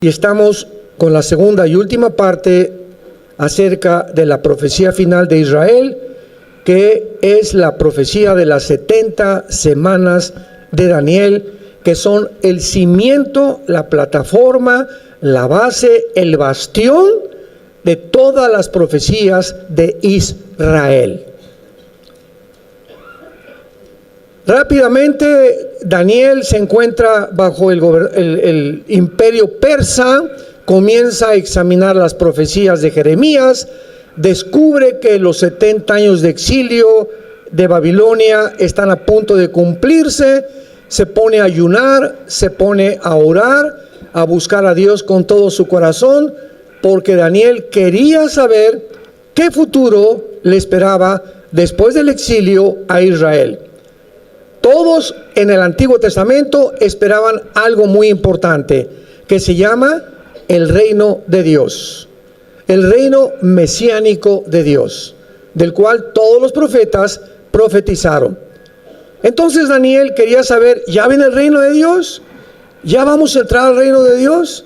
Y estamos con la segunda y última parte acerca de la profecía final de Israel, que es la profecía de las 70 semanas de Daniel, que son el cimiento, la plataforma, la base, el bastión de todas las profecías de Israel. Rápidamente, Daniel se encuentra bajo el imperio persa, comienza a examinar las profecías de Jeremías, descubre que los 70 años de exilio de Babilonia están a punto de cumplirse, se pone a ayunar, se pone a orar, a buscar a Dios con todo su corazón, porque Daniel quería saber qué futuro le esperaba después del exilio a Israel. Todos en el Antiguo Testamento esperaban algo muy importante, que se llama el reino de Dios, el reino mesiánico de Dios, del cual todos los profetas profetizaron. Entonces Daniel quería saber, ¿ya viene el reino de Dios? ¿Ya vamos a entrar al reino de Dios?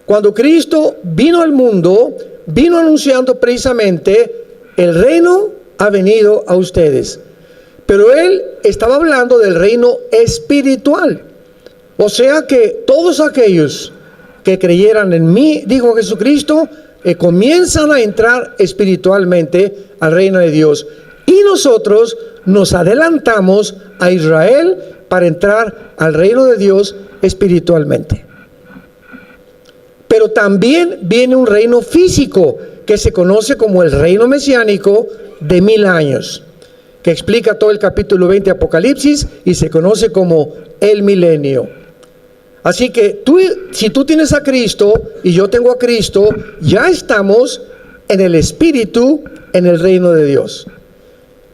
Cuando Cristo vino al mundo, vino anunciando precisamente, el reino ha venido a ustedes. Pero él estaba hablando del reino espiritual. O sea que todos aquellos que creyeran en mí, dijo Jesucristo, comienzan a entrar espiritualmente al reino de Dios. Y nosotros nos adelantamos a Israel para entrar al reino de Dios espiritualmente. Pero también viene un reino físico que se conoce como el reino mesiánico de 1000 años, que explica todo el capítulo 20 de Apocalipsis y se conoce como el milenio. Así que si tú tienes a Cristo y yo tengo a Cristo, ya estamos en el Espíritu, en el reino de Dios.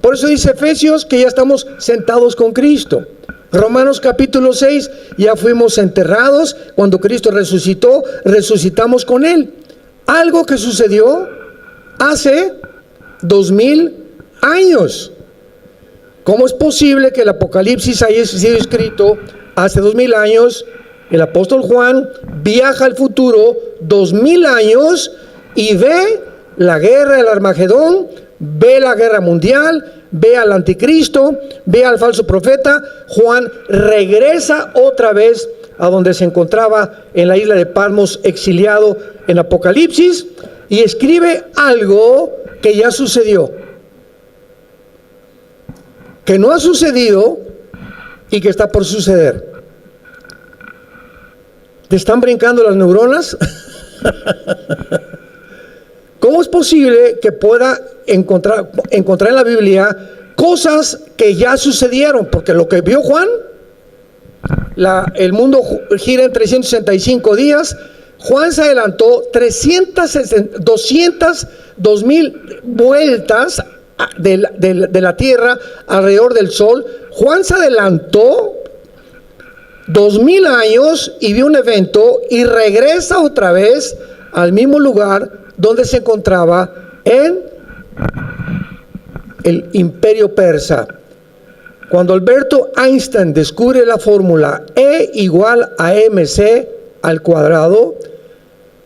Por eso dice Efesios que ya estamos sentados con Cristo. Romanos capítulo 6, ya fuimos enterrados, cuando Cristo resucitó, resucitamos con Él. Algo que sucedió hace 2000 años. ¿Cómo es posible que el Apocalipsis haya sido escrito hace 2000 años? El apóstol Juan viaja al futuro 2000 años y ve la guerra del Armagedón, ve la guerra mundial, ve al anticristo, ve al falso profeta. Juan regresa otra vez a donde se encontraba en la isla de Patmos, exiliado en Apocalipsis, y escribe algo que ya sucedió, que no ha sucedido y que está por suceder. ¿Te están brincando las neuronas? ¿Cómo es posible que pueda encontrar en la Biblia cosas que ya sucedieron? Porque lo que vio Juan, el mundo gira en 365 días. Juan se adelantó 202,000 vueltas de la tierra alrededor del sol. Juan se adelantó 2000 años y vio un evento y regresa otra vez al mismo lugar donde se encontraba en el imperio persa. Cuando Alberto Einstein descubre la fórmula E igual a mc al cuadrado,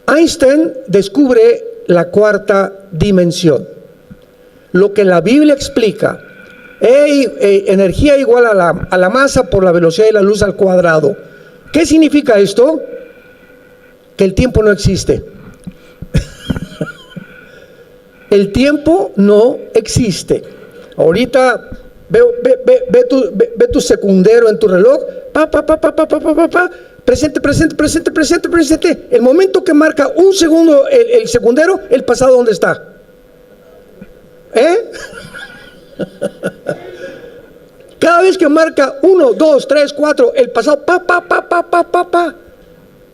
Einstein descubre la cuarta dimensión. Lo que la Biblia explica, energía igual a la masa por la velocidad de la luz al cuadrado. ¿Qué significa esto? Que el tiempo no existe. El tiempo no existe. Ahorita ve tu secundero en tu reloj. Presente. El momento que marca un segundo el secundero, el pasado, ¿dónde está? Cada vez que marca 1, 2, 3, 4, el pasado,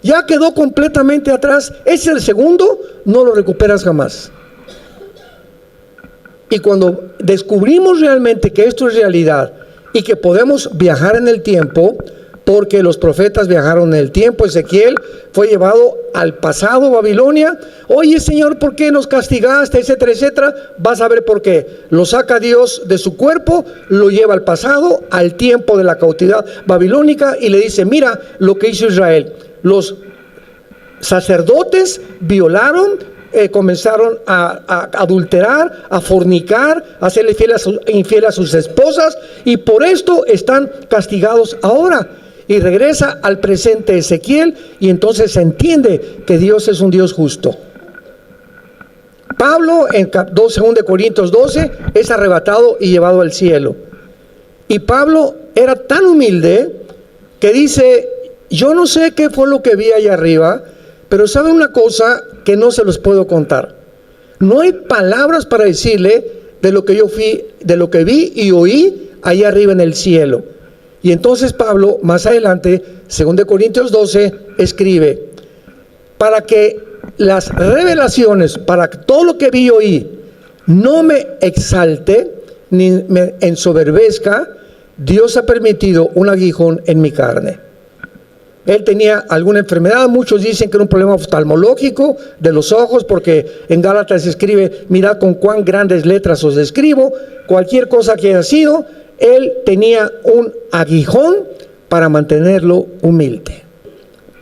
ya quedó completamente atrás. Ese es el segundo, no lo recuperas jamás. Y cuando descubrimos realmente que esto es realidad y que podemos viajar en el tiempo, porque los profetas viajaron en el tiempo, Ezequiel fue llevado al pasado, Babilonia. Oye, Señor, ¿por qué nos castigaste? Etcétera, etcétera. Vas a ver por qué. Lo saca Dios de su cuerpo, lo lleva al pasado, al tiempo de la cautividad babilónica, y le dice, mira lo que hizo Israel. Los sacerdotes violaron, comenzaron a adulterar, a fornicar, a serle infiel a sus esposas, y por esto están castigados ahora. Y regresa al presente Ezequiel, y entonces se entiende que Dios es un Dios justo. Pablo en 2 Corintios 12 es arrebatado y llevado al cielo. Y Pablo era tan humilde que dice: yo no sé qué fue lo que vi allá arriba, pero sabe una cosa que no se los puedo contar. No hay palabras para decirle de lo que yo de lo que vi y oí allá arriba en el cielo. Y entonces Pablo, más adelante, 2 Corintios 12, escribe: para que las revelaciones, para que todo lo que vi y oí no me exalte ni me ensoberbezca, Dios ha permitido un aguijón en mi carne. Él tenía alguna enfermedad, muchos dicen que era un problema oftalmológico de los ojos, porque en Gálatas se escribe: mirad con cuán grandes letras os escribo. Cualquier cosa que haya sido, él tenía un aguijón para mantenerlo humilde.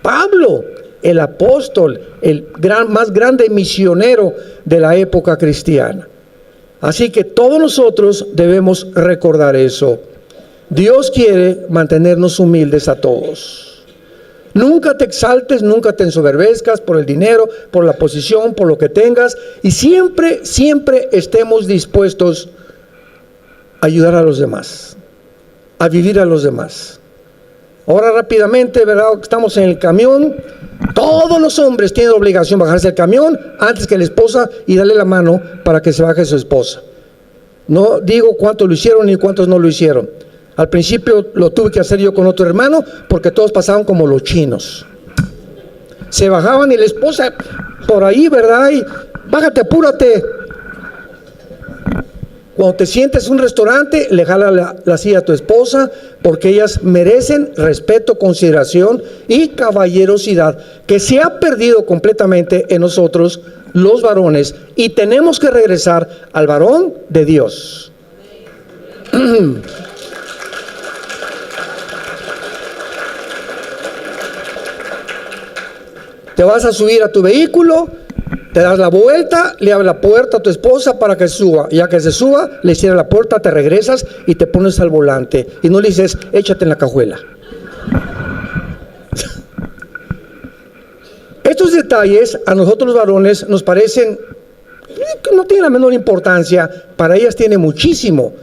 Pablo, el apóstol, el más grande misionero de la época cristiana. Así que todos nosotros debemos recordar eso. Dios quiere mantenernos humildes a todos. Nunca te exaltes, nunca te ensoberbezcas por el dinero, por la posición, por lo que tengas, y siempre estemos dispuestos a ayudar a los demás, a vivir a los demás. Ahora rápidamente, ¿verdad? Estamos en el camión. Todos los hombres tienen obligación de bajarse del camión antes que la esposa y darle la mano para que se baje su esposa. No digo cuántos lo hicieron ni cuántos no lo hicieron. Al principio lo tuve que hacer yo con otro hermano, porque todos pasaban como los chinos. Se bajaban y la esposa por ahí, ¿verdad? Y bájate, apúrate. Cuando te sientes en un restaurante, le jala la silla a tu esposa, porque ellas merecen respeto, consideración y caballerosidad, que se ha perdido completamente en nosotros los varones, y tenemos que regresar al varón de Dios. Te vas a subir a tu vehículo, te das la vuelta, le abres la puerta a tu esposa para que suba. Ya que se suba, le cierras la puerta, te regresas y te pones al volante. Y no le dices: échate en la cajuela. Estos detalles a nosotros los varones nos parecen que no tienen la menor importancia. Para ellas tiene muchísimo,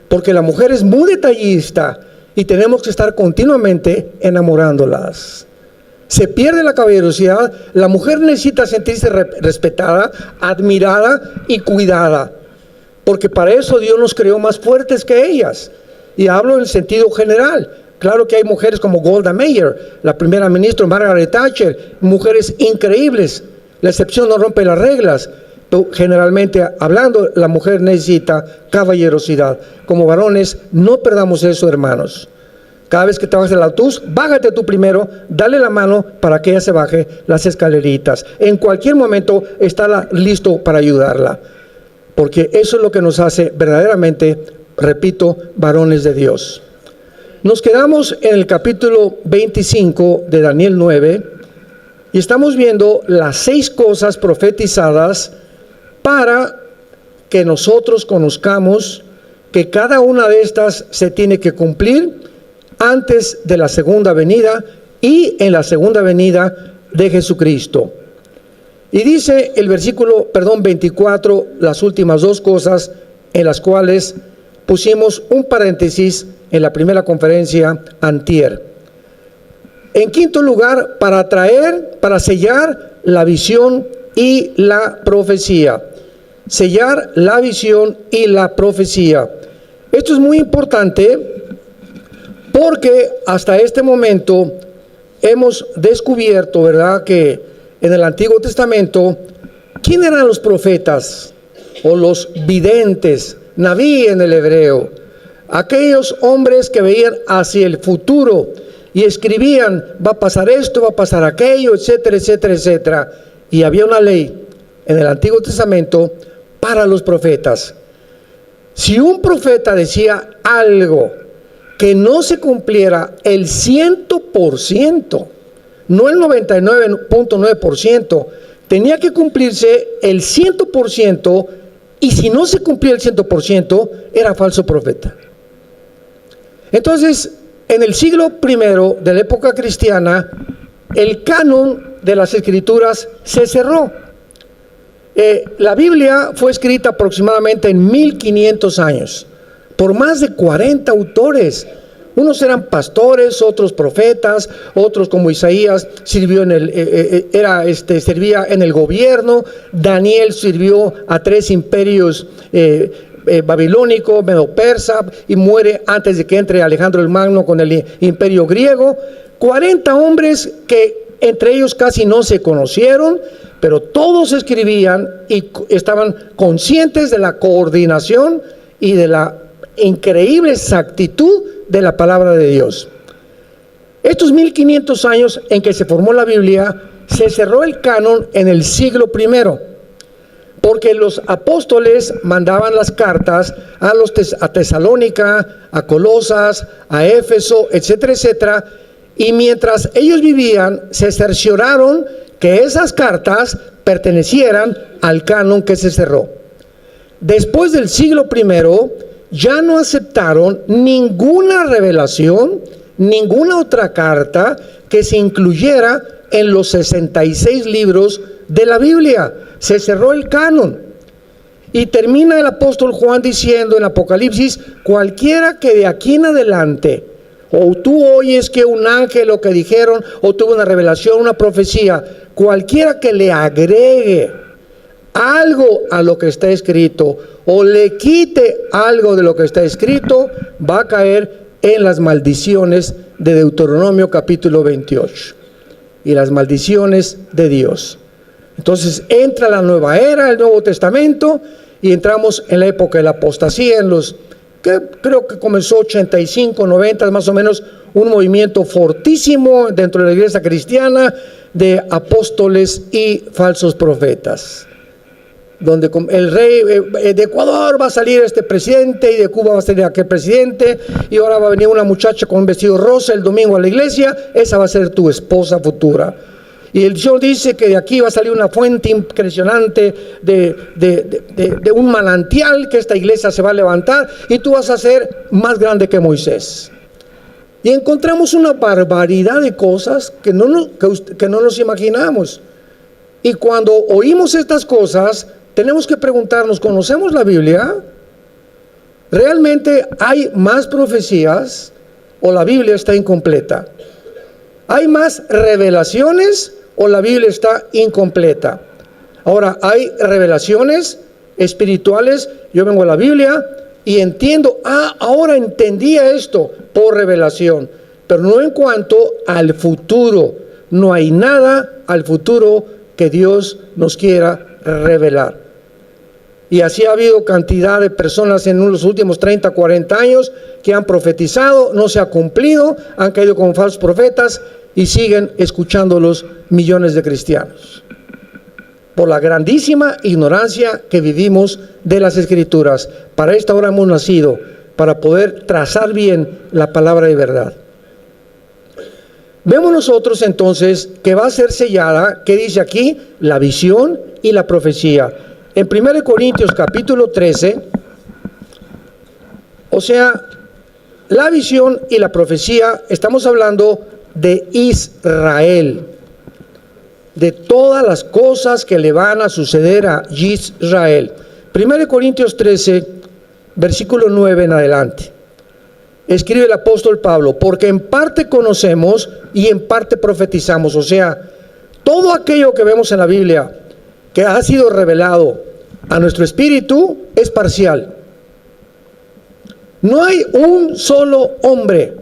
porque la mujer es muy detallista y tenemos que estar continuamente enamorándolas. Se pierde la caballerosidad. La mujer necesita sentirse respetada, admirada y cuidada, porque para eso Dios nos creó más fuertes que ellas. Y hablo en el sentido general. Claro que hay mujeres como Golda Meir, la primera ministra, Margaret Thatcher, mujeres increíbles. La excepción no rompe las reglas. Pero generalmente hablando, la mujer necesita caballerosidad. Como varones, no perdamos eso, hermanos. Cada vez que te bajes del autobús, bájate tú primero, dale la mano para que ella se baje las escaleritas. En cualquier momento está listo para ayudarla, porque eso es lo que nos hace verdaderamente, repito, varones de Dios. Nos quedamos en el capítulo 25 de Daniel 9 y estamos viendo las 6 cosas profetizadas para que nosotros conozcamos que cada una de estas se tiene que cumplir antes de la segunda venida y en la segunda venida de Jesucristo. Y dice el versículo 24, las últimas 2 cosas en las cuales pusimos un paréntesis en la primera conferencia antier. En quinto lugar, para sellar la visión y la profecía. Sellar la visión y la profecía. Esto es muy importante, porque hasta este momento hemos descubierto, ¿verdad?, que en el Antiguo Testamento, ¿quién eran los profetas o los videntes? Naví en el hebreo. Aquellos hombres que veían hacia el futuro y escribían: va a pasar esto, va a pasar aquello, etcétera, etcétera, etcétera. Y había una ley en el Antiguo Testamento para los profetas. Si un profeta decía algo que no se cumpliera el 100%, no el 99.9%, tenía que cumplirse el 100%, y si no se cumplía el 100%, era falso profeta. Entonces, en el siglo I de la época cristiana, el canon de las escrituras se cerró. La Biblia fue escrita aproximadamente en 1500 años, por más de 40 autores. Unos eran pastores, otros profetas, otros como Isaías sirvió servía en el gobierno. Daniel sirvió a 3 imperios babilónico, medo-persa, y muere antes de que entre Alejandro el Magno con el imperio griego. 40 hombres que entre ellos casi no se conocieron, pero todos escribían y estaban conscientes de la coordinación y de la increíble exactitud de la palabra de Dios. Estos 1500 años en que se formó la Biblia, se cerró el canon en el siglo I, porque los apóstoles mandaban las cartas a Tesalónica, a Colosas, a Éfeso, etcétera, etcétera, y mientras ellos vivían, se cercioraron que esas cartas pertenecieran al canon que se cerró. Después del siglo I, ya no aceptaron ninguna revelación, ninguna otra carta que se incluyera en los 66 libros de la Biblia. Se cerró el canon. Y termina el apóstol Juan diciendo en Apocalipsis: cualquiera que de aquí en adelante, o tú oyes que un ángel lo que dijeron, o tuvo una revelación, una profecía, cualquiera que le agregue algo a lo que está escrito, o le quite algo de lo que está escrito, va a caer en las maldiciones de Deuteronomio capítulo 28 y las maldiciones de Dios. Entonces entra la nueva era, el Nuevo Testamento, y entramos en la época de la apostasía, que creo que comenzó 85, 90, más o menos, un movimiento fortísimo dentro de la iglesia cristiana de apóstoles y falsos profetas, donde el rey de Ecuador va a salir este presidente, y de Cuba va a salir aquel presidente, y ahora va a venir una muchacha con un vestido rosa el domingo a la iglesia, esa va a ser tu esposa futura. Y el Señor dice que de aquí va a salir una fuente impresionante de un manantial, que esta iglesia se va a levantar y tú vas a ser más grande que Moisés. Y encontramos una barbaridad de cosas que no nos imaginamos. Y cuando oímos estas cosas, tenemos que preguntarnos: ¿conocemos la Biblia? ¿Realmente hay más profecías o la Biblia está incompleta? ¿Hay más revelaciones o la Biblia está incompleta? Ahora, hay revelaciones espirituales. Yo vengo a la Biblia y entiendo, ahora entendía esto por revelación, pero no en cuanto al futuro. No hay nada al futuro que Dios nos quiera revelar. Y así ha habido cantidad de personas en los últimos 30, 40 años que han profetizado, no se ha cumplido, han caído como falsos profetas y siguen escuchándolos millones de cristianos. Por la grandísima ignorancia que vivimos de las Escrituras. Para esta hora hemos nacido, para poder trazar bien la palabra de verdad. Vemos nosotros entonces que va a ser sellada, que dice aquí, la visión y la profecía. En 1 Corintios capítulo 13, o sea, la visión y la profecía, estamos hablando de Israel, de todas las cosas que le van a suceder a Israel. 1 Corintios 13, versículo 9 en adelante. Escribe el apóstol Pablo: porque en parte conocemos y en parte profetizamos. O sea, todo aquello que vemos en la Biblia que ha sido revelado a nuestro espíritu es parcial. No hay un solo hombre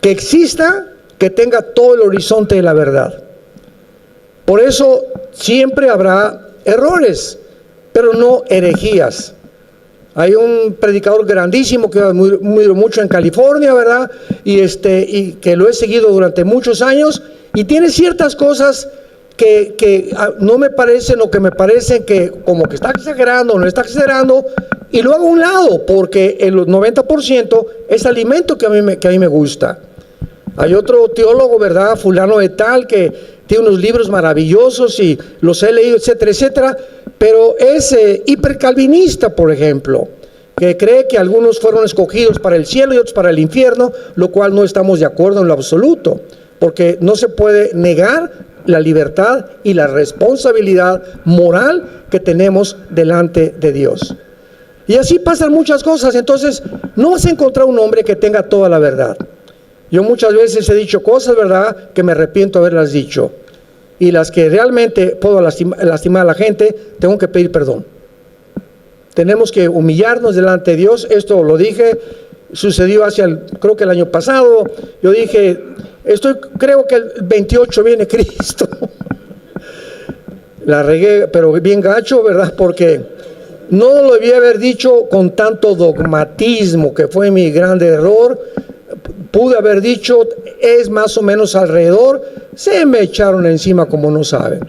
que exista que tenga todo el horizonte de la verdad. Por eso siempre habrá errores, pero no herejías. Hay un predicador grandísimo que admiro mucho en California, ¿verdad? Y que lo he seguido durante muchos años, y tiene ciertas cosas que no me parecen, o que me parecen que como que está exagerando o no está exagerando, y lo hago a un lado, porque el 90% es alimento que a mí me gusta. Hay otro teólogo, ¿verdad? Fulano de tal, que tiene unos libros maravillosos y los he leído, etcétera, etcétera. Pero es hipercalvinista, por ejemplo, que cree que algunos fueron escogidos para el cielo y otros para el infierno, lo cual no estamos de acuerdo en lo absoluto, porque no se puede negar la libertad y la responsabilidad moral que tenemos delante de Dios. Y así pasan muchas cosas. Entonces no vas a encontrar un hombre que tenga toda la verdad. Yo muchas veces he dicho cosas, ¿verdad?, que me arrepiento de haberlas dicho, y las que realmente puedo lastimar a la gente, tengo que pedir perdón. Tenemos que humillarnos delante de Dios. Esto lo dije, sucedió creo que el año pasado. Yo dije, creo que el 28 viene Cristo. La regué, pero bien gacho, ¿verdad? Porque no lo debía haber dicho con tanto dogmatismo, que fue mi gran error. Pude haber dicho, es más o menos alrededor. Se me echaron encima como no saben.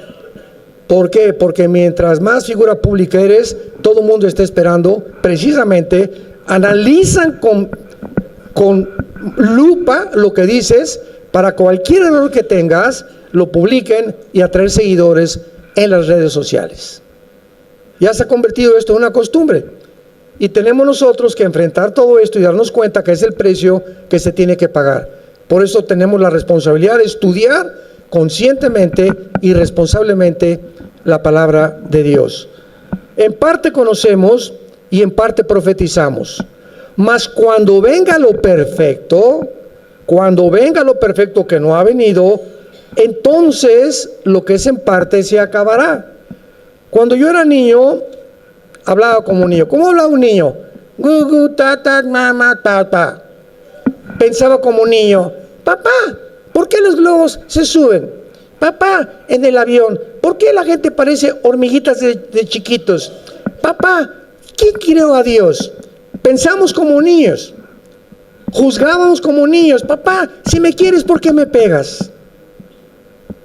¿Por qué? Porque mientras más figura pública eres, todo el mundo está esperando, precisamente, analizan con lupa lo que dices, para cualquier error que tengas, lo publiquen y atraer seguidores en las redes sociales. Ya se ha convertido esto en una costumbre. Y tenemos nosotros que enfrentar todo esto y darnos cuenta que es el precio que se tiene que pagar. Por eso tenemos la responsabilidad de estudiar conscientemente y responsablemente la palabra de Dios. En parte conocemos y en parte profetizamos. Mas cuando venga lo perfecto que no ha venido, entonces lo que es en parte se acabará. Cuando yo era niño, hablaba como un niño. ¿Cómo hablaba un niño? Gugu, tata, mamá, tata. Pensaba como un niño. Papá, ¿por qué los globos se suben? Papá, en el avión, ¿por qué la gente parece hormiguitas de chiquitos? Papá, ¿quién creó a Dios? Pensamos como niños. Juzgábamos como niños. Papá, si me quieres, ¿por qué me pegas?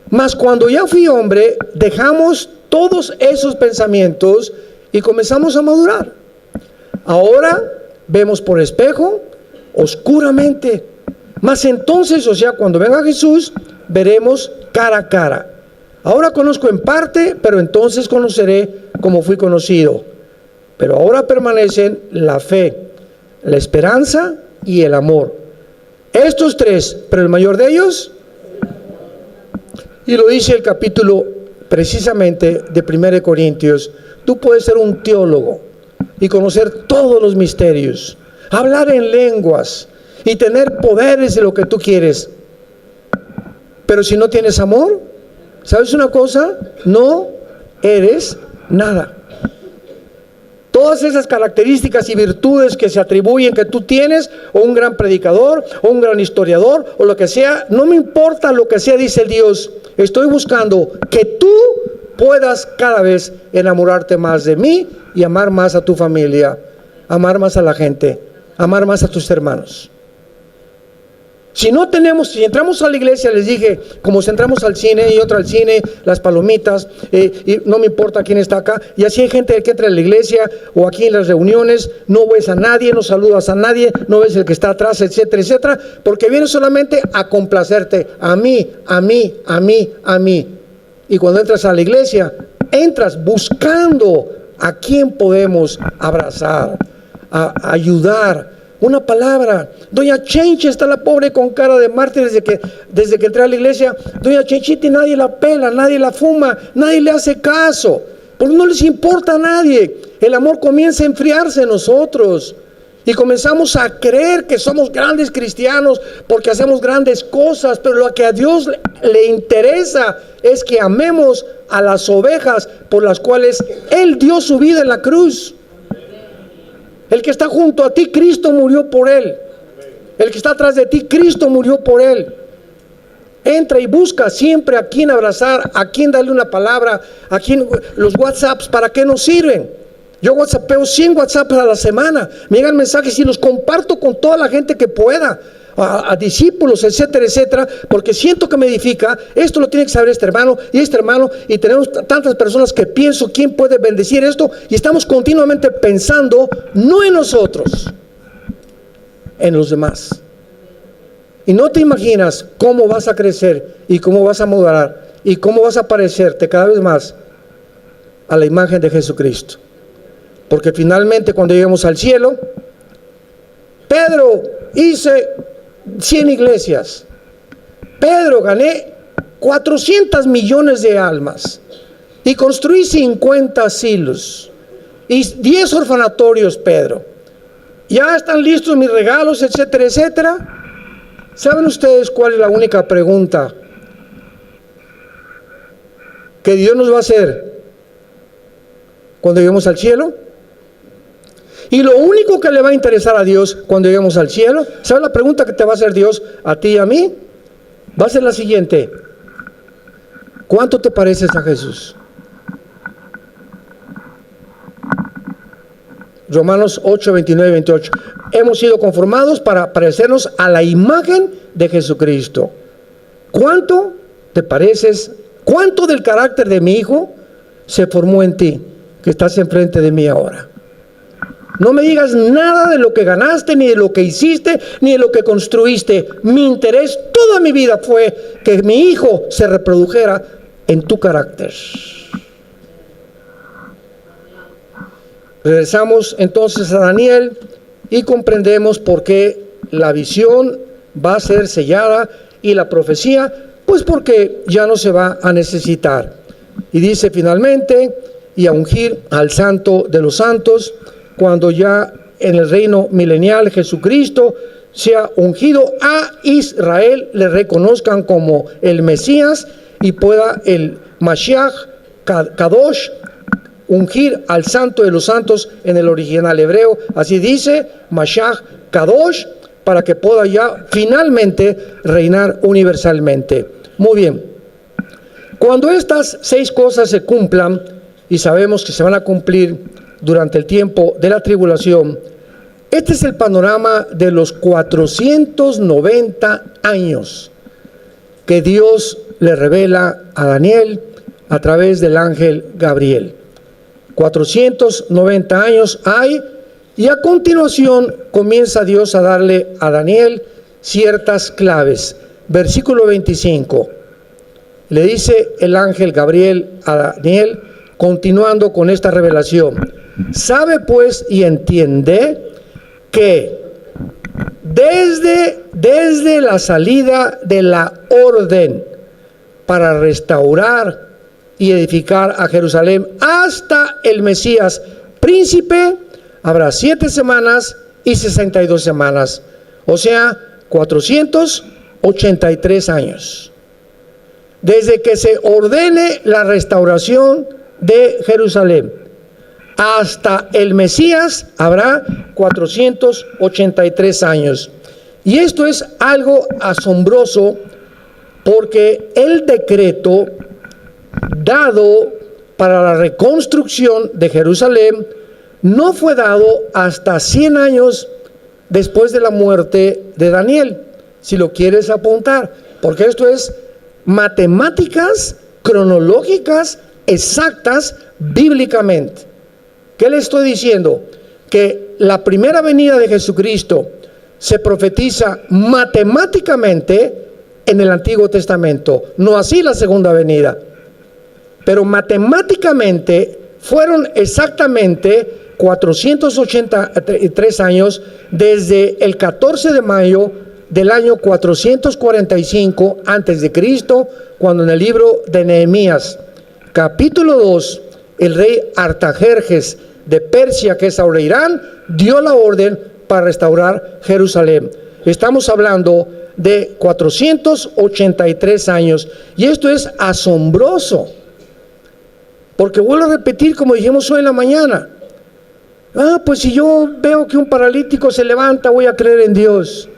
Mas cuando ya fui hombre, dejamos todos esos pensamientos y comenzamos a madurar. Ahora vemos por espejo, oscuramente. Mas entonces, o sea, cuando venga Jesús, veremos cara a cara. Ahora conozco en parte, pero entonces conoceré como fui conocido. Pero ahora permanecen la fe, la esperanza y el amor. Estos tres, pero el mayor de ellos, y lo dice el capítulo precisamente de 1 Corintios, tú puedes ser un teólogo y conocer todos los misterios, hablar en lenguas y tener poderes de lo que tú quieres, pero si no tienes amor, ¿sabes una cosa? No eres nada. Todas esas características y virtudes que se atribuyen que tú tienes, o un gran predicador, o un gran historiador, o lo que sea, no me importa lo que sea, dice el Dios. Estoy buscando que tú puedas cada vez enamorarte más de mí y amar más a tu familia, amar más a la gente, amar más a tus hermanos. Si entramos a la iglesia, les dije, como si entramos al cine y otro al cine, las palomitas, y no me importa quién está acá, y así hay gente que entra a la iglesia o aquí en las reuniones, no ves a nadie, no saludas a nadie, no ves el que está atrás, etcétera, etcétera, porque vienes solamente a complacerte, a mí. Y cuando entras a la iglesia, entras buscando a quién podemos abrazar, a ayudar. Una palabra. Doña Chenchi está la pobre con cara de mártir desde que entré a la iglesia. Doña Chenchita, nadie la pela, nadie la fuma, nadie le hace caso, porque no les importa a nadie. El amor comienza a enfriarse en nosotros y comenzamos a creer que somos grandes cristianos porque hacemos grandes cosas, pero lo que a Dios le interesa es que amemos a las ovejas por las cuales Él dio su vida en la cruz. El que está junto a ti, Cristo murió por él. El que está atrás de ti, Cristo murió por él. Entra y busca siempre a quién abrazar, a quién darle una palabra, a quién. Los WhatsApps, ¿para qué nos sirven? Yo WhatsAppeo 100 WhatsApps a la semana. Me llegan mensajes y los comparto con toda la gente que pueda. A discípulos, etcétera, etcétera, porque siento que me edifica. Esto lo tiene que saber este hermano, y tenemos tantas personas que pienso quién puede bendecir esto, y estamos continuamente pensando no en nosotros, en los demás. Y no te imaginas cómo vas a crecer y cómo vas a madurar y cómo vas a parecerte cada vez más a la imagen de Jesucristo. Porque finalmente cuando lleguemos al cielo, Pedro, hice 100 iglesias. Pedro, gané 400 millones de almas y construí 50 asilos y 10 orfanatorios, Pedro. Ya están listos mis regalos, etcétera, etcétera. ¿Saben ustedes cuál es la única pregunta que Dios nos va a hacer cuando lleguemos al cielo? Y lo único que le va a interesar a Dios cuando lleguemos al cielo, ¿sabes la pregunta que te va a hacer Dios a ti y a mí? Va a ser la siguiente: ¿cuánto te pareces a Jesús? Romanos 8, 29 y 28. Hemos sido conformados para parecernos a la imagen de Jesucristo. ¿Cuánto te pareces? ¿Cuánto del carácter de mi Hijo se formó en ti, que estás enfrente de mí ahora? No me digas nada de lo que ganaste, ni de lo que hiciste, ni de lo que construiste. Mi interés toda mi vida fue que mi Hijo se reprodujera en tu carácter. Regresamos entonces a Daniel y comprendemos por qué la visión va a ser sellada y la profecía, pues porque ya no se va a necesitar. Y dice finalmente, y a ungir al Santo de los Santos, cuando ya en el reino milenial Jesucristo sea ungido a Israel, le reconozcan como el Mesías y pueda el Mashiach Kadosh ungir al Santo de los Santos en el original hebreo. Así dice, Mashiach Kadosh, para que pueda ya finalmente reinar universalmente. Muy bien. Cuando estas 6 cosas se cumplan, y sabemos que se van a cumplir durante el tiempo de la tribulación, este es el panorama de los 490 años que Dios le revela a Daniel a través del ángel Gabriel. 490 años hay, y a continuación comienza Dios a darle a Daniel ciertas claves. Versículo 25. Le dice el ángel Gabriel a Daniel, continuando con esta revelación: sabe pues y entiende que desde la salida de la orden para restaurar y edificar a Jerusalén hasta el Mesías príncipe, habrá 7 semanas y 62 semanas, o sea, 483 años. Desde que se ordene la restauración de Jerusalén hasta el Mesías habrá 483 años. Y esto es algo asombroso, porque el decreto dado para la reconstrucción de Jerusalén no fue dado hasta 100 años después de la muerte de Daniel, si lo quieres apuntar, porque esto es matemáticas cronológicas exactas bíblicamente. ¿Qué le estoy diciendo? Que la primera venida de Jesucristo se profetiza matemáticamente en el Antiguo Testamento, no así la segunda venida, pero matemáticamente fueron exactamente 483 años desde el 14 de mayo del año 445 antes de Cristo, cuando en el libro de Nehemías, capítulo 2, el rey Artajerjes de Persia, que es ahora Irán, dio la orden para restaurar Jerusalén. Estamos hablando de 483 años, y esto es asombroso, porque vuelvo a repetir, como dijimos hoy en la mañana, pues si yo veo que un paralítico se levanta, voy a creer en Dios.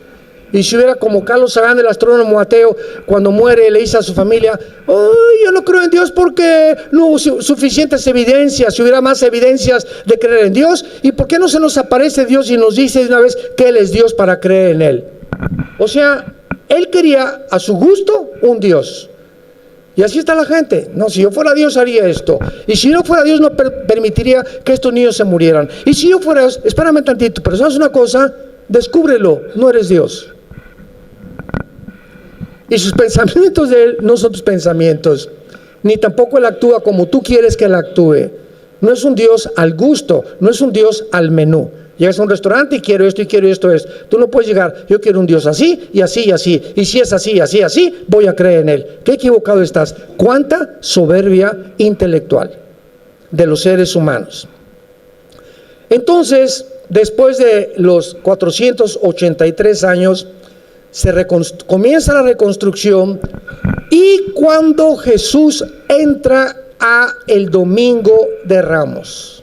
Y si hubiera como Carlos Sagan, el astrónomo ateo, cuando muere le dice a su familia: yo no creo en Dios porque no hubo suficientes evidencias. Si hubiera más evidencias de creer en Dios, ¿y por qué no se nos aparece Dios y nos dice de una vez que Él es Dios para creer en Él? O sea, Él quería a su gusto un Dios. Y así está la gente. No, si yo fuera Dios haría esto. Y si no fuera Dios no permitiría que estos niños se murieran. Y si yo fuera Dios, espérame tantito, pero ¿sabes una cosa? Descúbrelo, no eres Dios. Y sus pensamientos de Él no son tus pensamientos, ni tampoco Él actúa como tú quieres que Él actúe. No es un Dios al gusto, no es un Dios al menú. Llegas a un restaurante y quiero esto y quiero esto. Tú no puedes llegar, yo quiero un Dios así y así y así. Y si es así, así, así, voy a creer en Él. Qué equivocado estás. Cuánta soberbia intelectual de los seres humanos. Entonces, después de los 483 años, comienza la reconstrucción, y cuando Jesús entra a el Domingo de Ramos,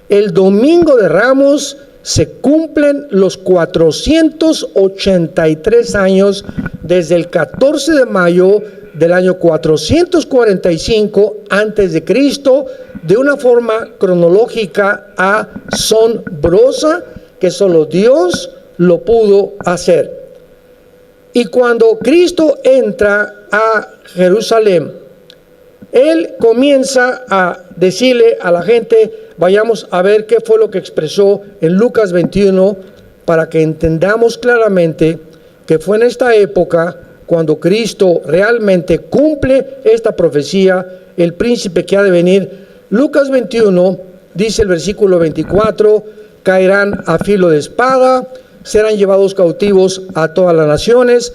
el Domingo de Ramos se cumplen los 483 años desde el 14 de mayo del año 445 antes de Cristo, de una forma cronológica asombrosa que solo Dios lo pudo hacer. Y cuando Cristo entra a Jerusalén, Él comienza a decirle a la gente, vayamos a ver qué fue lo que expresó en Lucas 21, para que entendamos claramente que fue en esta época cuando Cristo realmente cumple esta profecía, el príncipe que ha de venir. Lucas 21 dice el versículo 24, caerán a filo de espada, serán llevados cautivos a todas las naciones.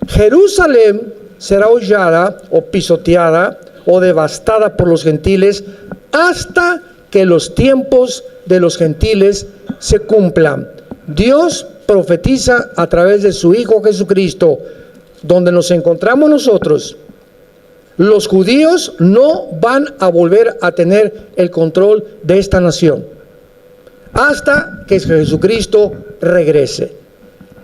Jerusalén será hollada o pisoteada o devastada por los gentiles hasta que los tiempos de los gentiles se cumplan. Dios profetiza a través de su Hijo Jesucristo, donde nos encontramos nosotros. Los judíos no van a volver a tener el control de esta nación hasta que Jesucristo regrese.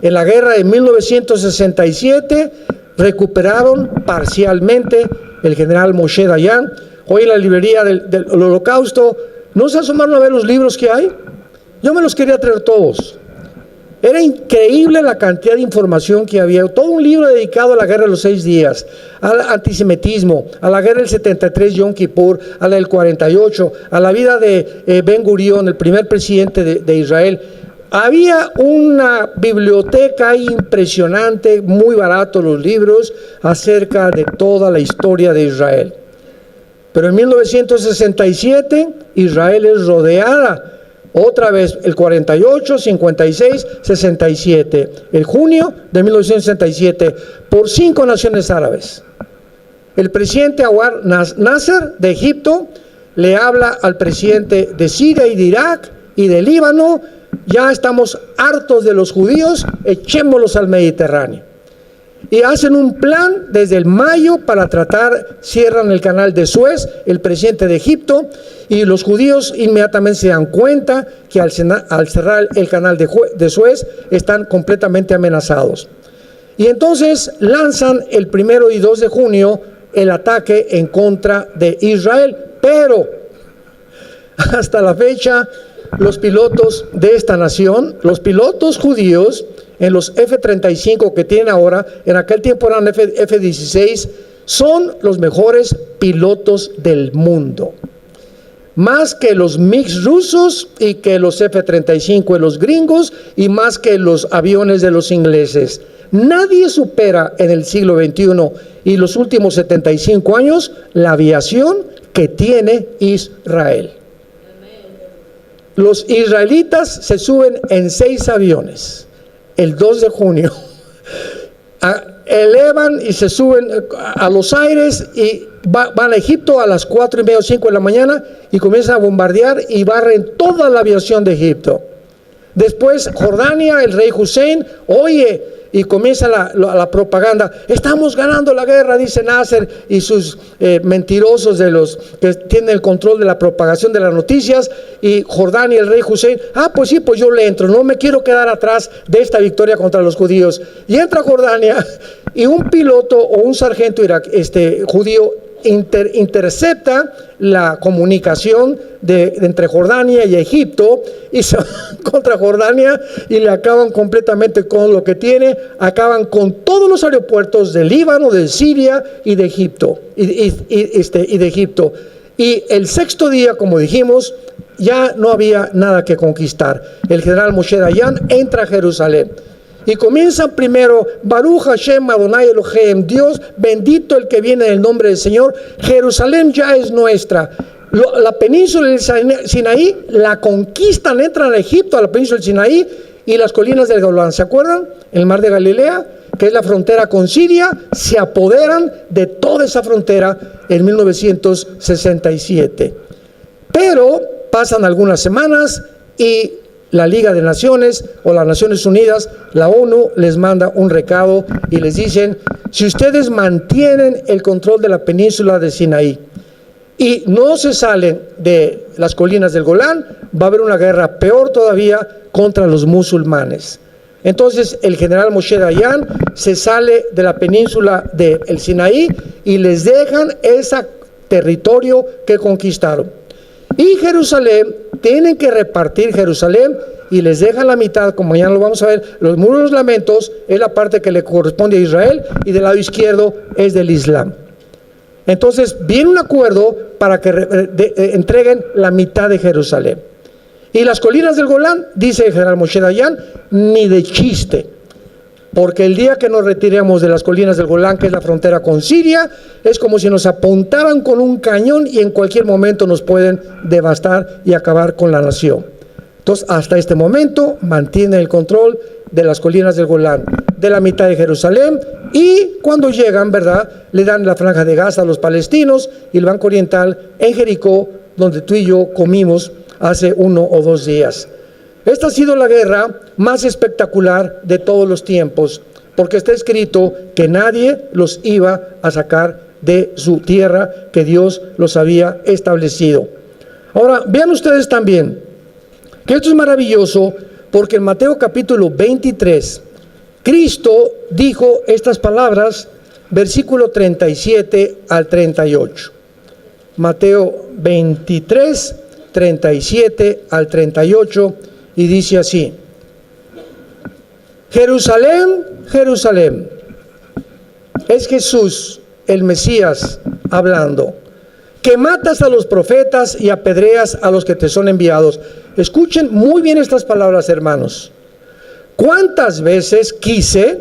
En la guerra de 1967 recuperaron parcialmente el general Moshe Dayan. Hoy en la librería del Holocausto, ¿no se asomaron a ver los libros que hay? Yo me los quería traer todos. Era increíble la cantidad de información que había. Todo un libro dedicado a la guerra de los 6 días, al antisemitismo, a la guerra del 73, Yom Kippur, a la del 48, a la vida de Ben Gurión, el primer presidente de Israel. Había una biblioteca impresionante, muy barato los libros, acerca de toda la historia de Israel. Pero en 1967, Israel es rodeada. Otra vez, el 48, 56, 67, el junio de 1967, por 5 naciones árabes. El presidente Anwar Nasser de Egipto le habla al presidente de Siria y de Irak y de Líbano: ya estamos hartos de los judíos, echémoslos al Mediterráneo. Y hacen un plan desde el mayo para tratar, cierran el canal de Suez, el presidente de Egipto, y los judíos inmediatamente se dan cuenta que al cerrar el canal de Suez están completamente amenazados. Y entonces lanzan el 1 y 2 de junio el ataque en contra de Israel, pero hasta la fecha los pilotos de esta nación, los pilotos judíos en los F-35 que tienen ahora, en aquel tiempo eran F-16, son los mejores pilotos del mundo. Más que los MiG rusos y que los F-35 de los gringos y más que los aviones de los ingleses. Nadie supera en el siglo XXI y los últimos 75 años la aviación que tiene Israel. Los israelitas se suben en 6 aviones el 2 de junio, elevan y se suben a los aires y van a Egipto a las 4:30 o 5 de la mañana y comienzan a bombardear y barren toda la aviación de Egipto. Después Jordania, el rey Hussein, oye, y comienza la propaganda: estamos ganando la guerra, dice Nasser y sus mentirosos de los que tienen el control de la propagación de las noticias. Y Jordania, el rey Hussein: pues sí, pues yo le entro, no me quiero quedar atrás de esta victoria contra los judíos. Y entra Jordania y un piloto o un sargento judío intercepta la comunicación entre Jordania y Egipto y se van contra Jordania y le acaban completamente con lo que tiene, acaban con todos los aeropuertos de Líbano, de Siria y de Egipto. Y de Egipto. Y el 6º día, como dijimos, ya no había nada que conquistar. El general Moshe Dayan entra a Jerusalén. Y comienzan primero, Baruch Hashem Adonai Elohim, Dios bendito el que viene en el nombre del Señor. Jerusalén ya es nuestra. La península del Sinaí la conquistan, entran a Egipto, a la península del Sinaí y las colinas del Golán. ¿Se acuerdan? El mar de Galilea, que es la frontera con Siria, se apoderan de toda esa frontera en 1967. Pero pasan algunas semanas y la Liga de Naciones o las Naciones Unidas, la ONU, les manda un recado y les dicen: si ustedes mantienen el control de la península de Sinaí y no se salen de las colinas del Golán, va a haber una guerra peor todavía contra los musulmanes. Entonces el general Moshe Dayan se sale de la península del Sinaí y les dejan ese territorio que conquistaron. Y Jerusalén, tienen que repartir Jerusalén y les dejan la mitad, como ya lo vamos a ver. Los muros de los lamentos es la parte que le corresponde a Israel y del lado izquierdo es del Islam. Entonces viene un acuerdo para que entreguen la mitad de Jerusalén. Y las colinas del Golán, dice el general Moshe Dayan, ni de chiste. Porque el día que nos retiremos de las colinas del Golán, que es la frontera con Siria, es como si nos apuntaran con un cañón y en cualquier momento nos pueden devastar y acabar con la nación. Entonces, hasta este momento, mantienen el control de las colinas del Golán, de la mitad de Jerusalén, y cuando llegan, ¿verdad?, le dan la franja de Gaza a los palestinos y el Banco Oriental en Jericó, donde tú y yo comimos hace 1 o 2 días. Esta ha sido la guerra más espectacular de todos los tiempos, porque está escrito que nadie los iba a sacar de su tierra, que Dios los había establecido. Ahora, vean ustedes también que esto es maravilloso, porque en Mateo capítulo 23, Cristo dijo estas palabras, versículo 37 al 38. Mateo 23, 37 al 38, y dice así: Jerusalén, Jerusalén, es Jesús, el Mesías, hablando, que matas a los profetas y apedreas a los que te son enviados. Escuchen muy bien estas palabras, hermanos. ¿Cuántas veces quise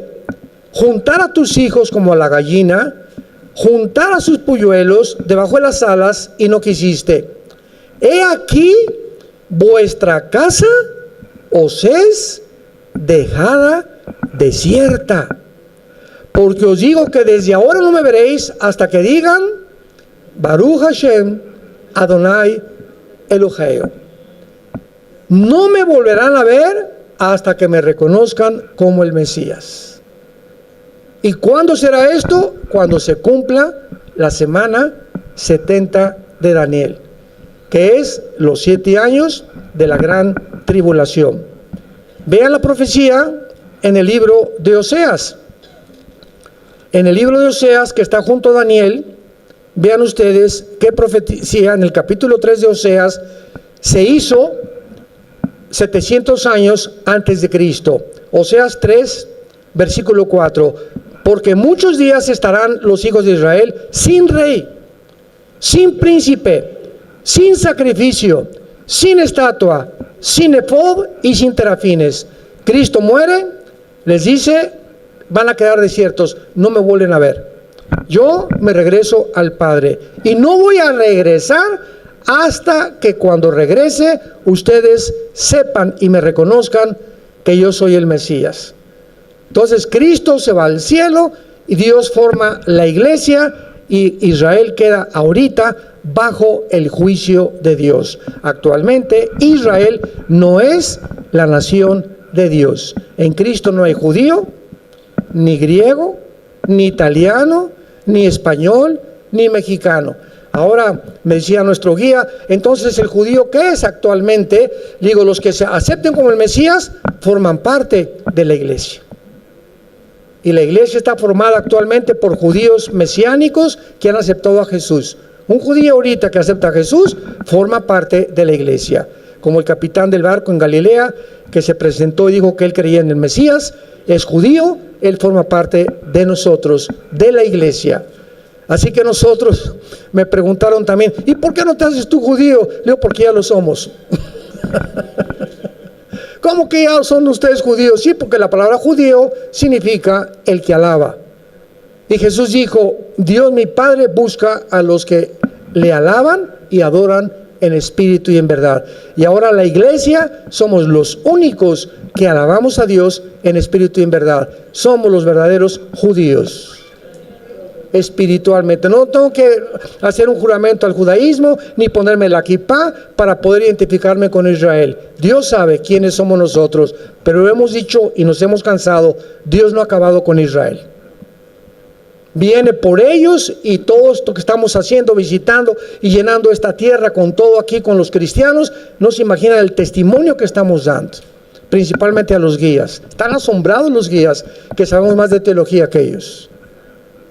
juntar a tus hijos como a la gallina, juntar a sus polluelos debajo de las alas, y no quisiste? He aquí, vuestra casa os es dejada desierta. Porque os digo que desde ahora no me veréis hasta que digan Baruch Hashem Adonai Elohim. No me volverán a ver hasta que me reconozcan como el Mesías. ¿Y cuándo será esto? Cuando se cumpla la semana 70 de Daniel, que es los 7 años de la gran tribulación. Vean la profecía en el libro de Oseas. En el libro de Oseas, que está junto a Daniel, vean ustedes qué profecía en el capítulo 3 de Oseas se hizo 700 años antes de Cristo. Oseas 3, versículo 4. Porque muchos días estarán los hijos de Israel sin rey, sin príncipe, sin sacrificio, sin estatua, sin efod y sin terafines. Cristo muere, les dice, van a quedar desiertos, no me vuelven a ver. Yo me regreso al Padre y no voy a regresar hasta que cuando regrese ustedes sepan y me reconozcan que yo soy el Mesías. Entonces Cristo se va al cielo y Dios forma la iglesia y Israel queda ahorita bajo el juicio de Dios. Actualmente Israel no es la nación de Dios. En Cristo no hay judío, ni griego, ni italiano, ni español, ni mexicano. Ahora me decía nuestro guía, entonces el judío, ¿qué es actualmente? Digo, los que se acepten como el Mesías forman parte de la iglesia. Y la iglesia está formada actualmente por judíos mesiánicos que han aceptado a Jesús. Un judío ahorita que acepta a Jesús forma parte de la iglesia. Como el capitán del barco en Galilea, que se presentó y dijo que él creía en el Mesías, es judío, él forma parte de nosotros, de la iglesia. Así que nosotros, me preguntaron también, ¿y por qué no te haces tú judío? Le digo, porque ya lo somos. ¿Cómo que ya son ustedes judíos? Sí, porque la palabra judío significa el que alaba. Y Jesús dijo, Dios mi Padre busca a los que le alaban y adoran en espíritu y en verdad. Y ahora la iglesia somos los únicos que alabamos a Dios en espíritu y en verdad. Somos los verdaderos judíos. Espiritualmente. No tengo que hacer un juramento al judaísmo ni ponerme la kipá para poder identificarme con Israel. Dios sabe quiénes somos nosotros, pero hemos dicho y nos hemos cansado, Dios no ha acabado con Israel. Viene por ellos y todo esto que estamos haciendo, visitando y llenando esta tierra con todo aquí, con los cristianos, no se imaginan el testimonio que estamos dando, principalmente a los guías. Están asombrados los guías que sabemos más de teología que ellos.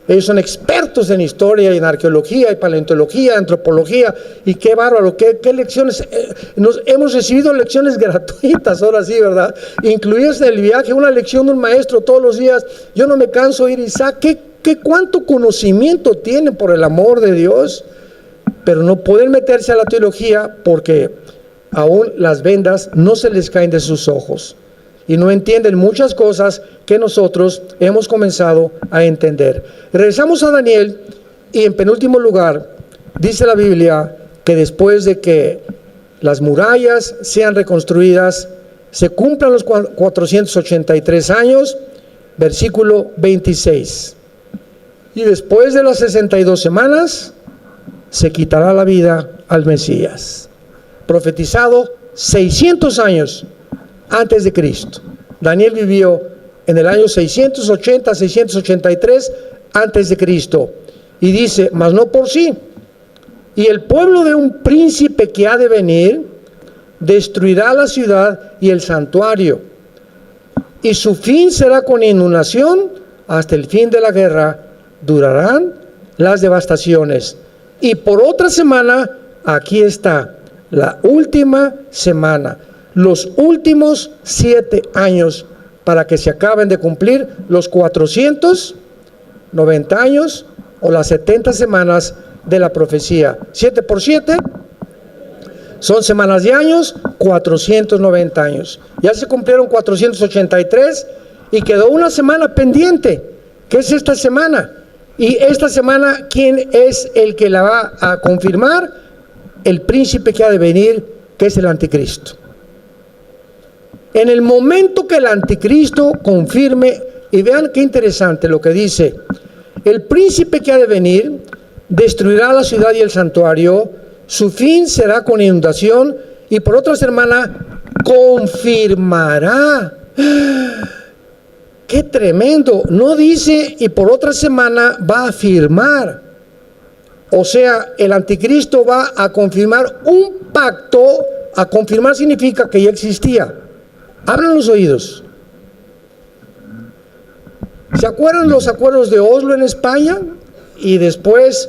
Ellos son expertos en historia y en arqueología y paleontología, antropología, y qué bárbaro, qué lecciones. Hemos recibido lecciones gratuitas, ahora sí, ¿verdad? Incluidas en el viaje, una lección de un maestro todos los días. Yo no me canso de ir, Isaac, cuánto conocimiento tienen por el amor de Dios, pero no pueden meterse a la teología porque aún las vendas no se les caen de sus ojos. Y no entienden muchas cosas que nosotros hemos comenzado a entender. Regresamos a Daniel y en penúltimo lugar, dice la Biblia que después de que las murallas sean reconstruidas, se cumplan los 483 años, versículo 26. Y después de las 62 semanas, se quitará la vida al Mesías. Profetizado 600 años antes de Cristo. Daniel vivió en el año 680, 683 antes de Cristo. Y dice, mas no por sí. Y el pueblo de un príncipe que ha de venir destruirá la ciudad y el santuario. Y su fin será con inundación hasta el fin de la guerra. Durarán las devastaciones. Y por otra semana, aquí está, la última semana. Los últimos 7 años para que se acaben de cumplir los 490 años o las 70 semanas de la profecía. 7 por 7 son semanas de años, 490 años. Ya se cumplieron 483 y quedó una semana pendiente, que es esta semana. Y esta semana, ¿quién es el que la va a confirmar? El príncipe que ha de venir, que es el anticristo. En el momento que el anticristo confirme, y vean qué interesante lo que dice, el príncipe que ha de venir destruirá la ciudad y el santuario, su fin será con inundación, y por otra semana confirmará. ¡Qué tremendo! No dice, y por otra semana va a firmar. O sea, el anticristo va a confirmar un pacto. A confirmar significa que ya existía. Abran los oídos. ¿Se acuerdan los acuerdos de Oslo en España? Y después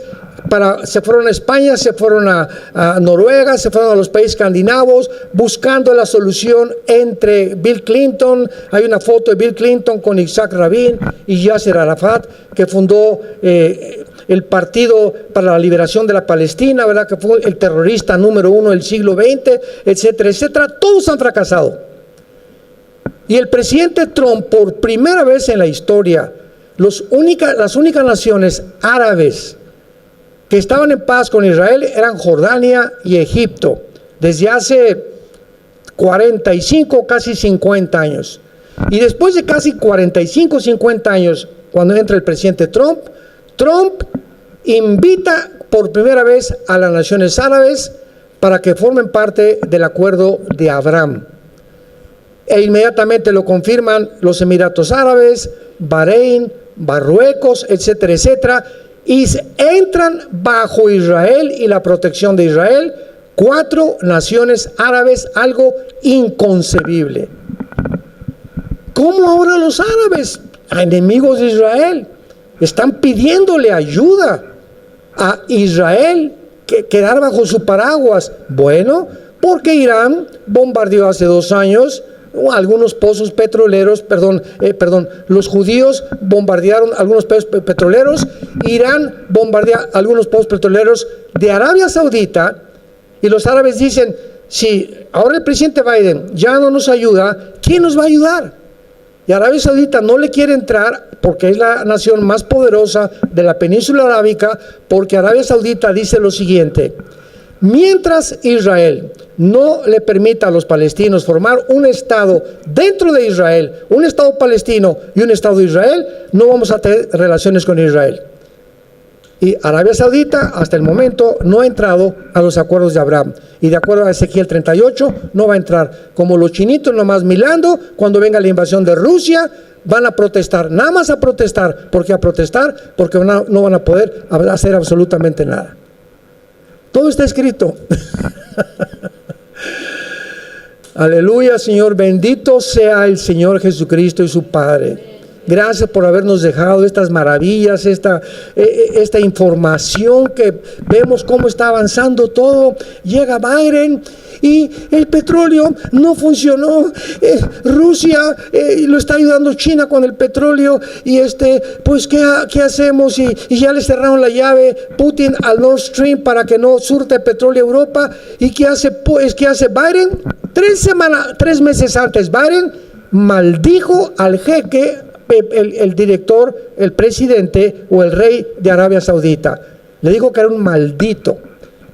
se fueron a España, se fueron a Noruega, se fueron a los países escandinavos buscando la solución entre Bill Clinton. Hay una foto de Bill Clinton con Isaac Rabin y Yasser Arafat, que fundó el Partido para la Liberación de la Palestina, ¿verdad? Que fue el terrorista número 1 del siglo XX, etcétera, etcétera. Todos han fracasado. Y el presidente Trump, por primera vez en la historia, las únicas naciones árabes que estaban en paz con Israel eran Jordania y Egipto, desde hace 45, casi 50 años. Y después de casi 45, 50 años, cuando entra el presidente Trump invita por primera vez a las naciones árabes para que formen parte del acuerdo de Abraham. E inmediatamente lo confirman los Emiratos Árabes, Bahrein, Marruecos, etcétera, etcétera, y entran bajo Israel y la protección de Israel 4 naciones árabes, algo inconcebible. ¿Cómo ahora los árabes, enemigos de Israel, están pidiéndole ayuda a Israel que quedar bajo su paraguas? Bueno, porque Irán bombardeó hace 2 años algunos pozos petroleros, los judíos bombardearon algunos pozos petroleros, Irán bombardea algunos pozos petroleros de Arabia Saudita, y los árabes dicen, si ahora el presidente Biden ya no nos ayuda, ¿quién nos va a ayudar? Y Arabia Saudita no le quiere entrar porque es la nación más poderosa de la península arábica, porque Arabia Saudita dice lo siguiente: mientras Israel no le permita a los palestinos formar un estado dentro de Israel, un estado palestino y un estado de Israel, no vamos a tener relaciones con Israel. Y Arabia Saudita hasta el momento no ha entrado a los acuerdos de Abraham. Y de acuerdo a Ezequiel 38, no va a entrar. Como los chinitos nomás mirando, cuando venga la invasión de Rusia, van a protestar. Nada más a protestar. ¿Por qué a protestar? Porque no van a poder hacer absolutamente nada. Todo está escrito. Aleluya, Señor. Bendito sea el Señor Jesucristo y su Padre. Gracias por habernos dejado estas maravillas, esta información que vemos cómo está avanzando todo. Llega Biden y el petróleo no funcionó. Rusia lo está ayudando China con el petróleo y pues ¿qué hacemos? Y ya le cerraron la llave Putin al Nord Stream para que no surte petróleo a Europa. ¿Y qué hace Biden? 3 meses antes Biden maldijo al jeque, el director, el presidente o el rey de Arabia Saudita. Le dijo que era un maldito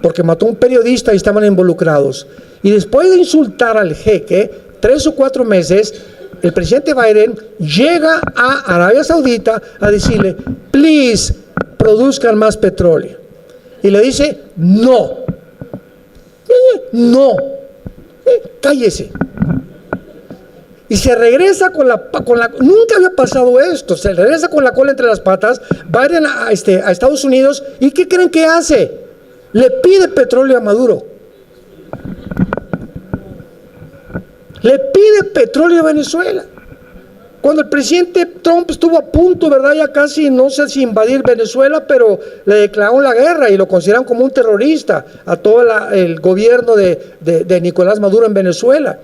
porque mató a un periodista y estaban involucrados. Y después de insultar al jeque 3 o 4 meses, el presidente Biden llega a Arabia Saudita a decirle: please, produzcan más petróleo. Y le dice: no, cállese. Y se regresa nunca había pasado esto, se regresa con la cola entre las patas, Biden a Estados Unidos, ¿y qué creen que hace? Le pide petróleo a Maduro. Le pide petróleo a Venezuela. Cuando el presidente Trump estuvo a punto, ¿verdad? Ya casi, no sé si invadir Venezuela, pero le declararon la guerra y lo consideraron como un terrorista a todo el gobierno de Nicolás Maduro en Venezuela.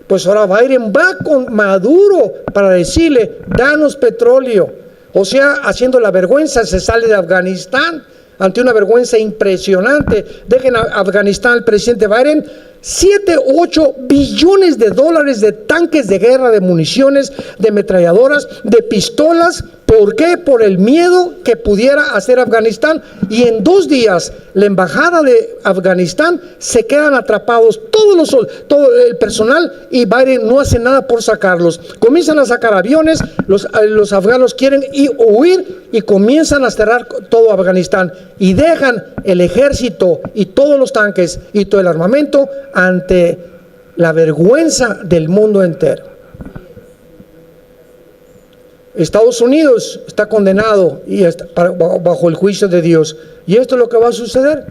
Pues ahora Biden va con Maduro para decirle: danos petróleo. O sea, haciendo la vergüenza, se sale de Afganistán ante una vergüenza impresionante. Dejen a Afganistán al presidente Biden 7-8 billones de dólares de tanques de guerra, de municiones, de ametralladoras, de pistolas. ¿Por qué? Por el miedo que pudiera hacer Afganistán. Y en 2 días la embajada de Afganistán se quedan atrapados todo el personal y Biden no hace nada por sacarlos. Comienzan a sacar aviones, los afganos quieren huir y comienzan a cerrar todo Afganistán y dejan el ejército y todos los tanques y todo el armamento ante la vergüenza del mundo entero. Estados Unidos está condenado y bajo el juicio de Dios. Y esto es lo que va a suceder.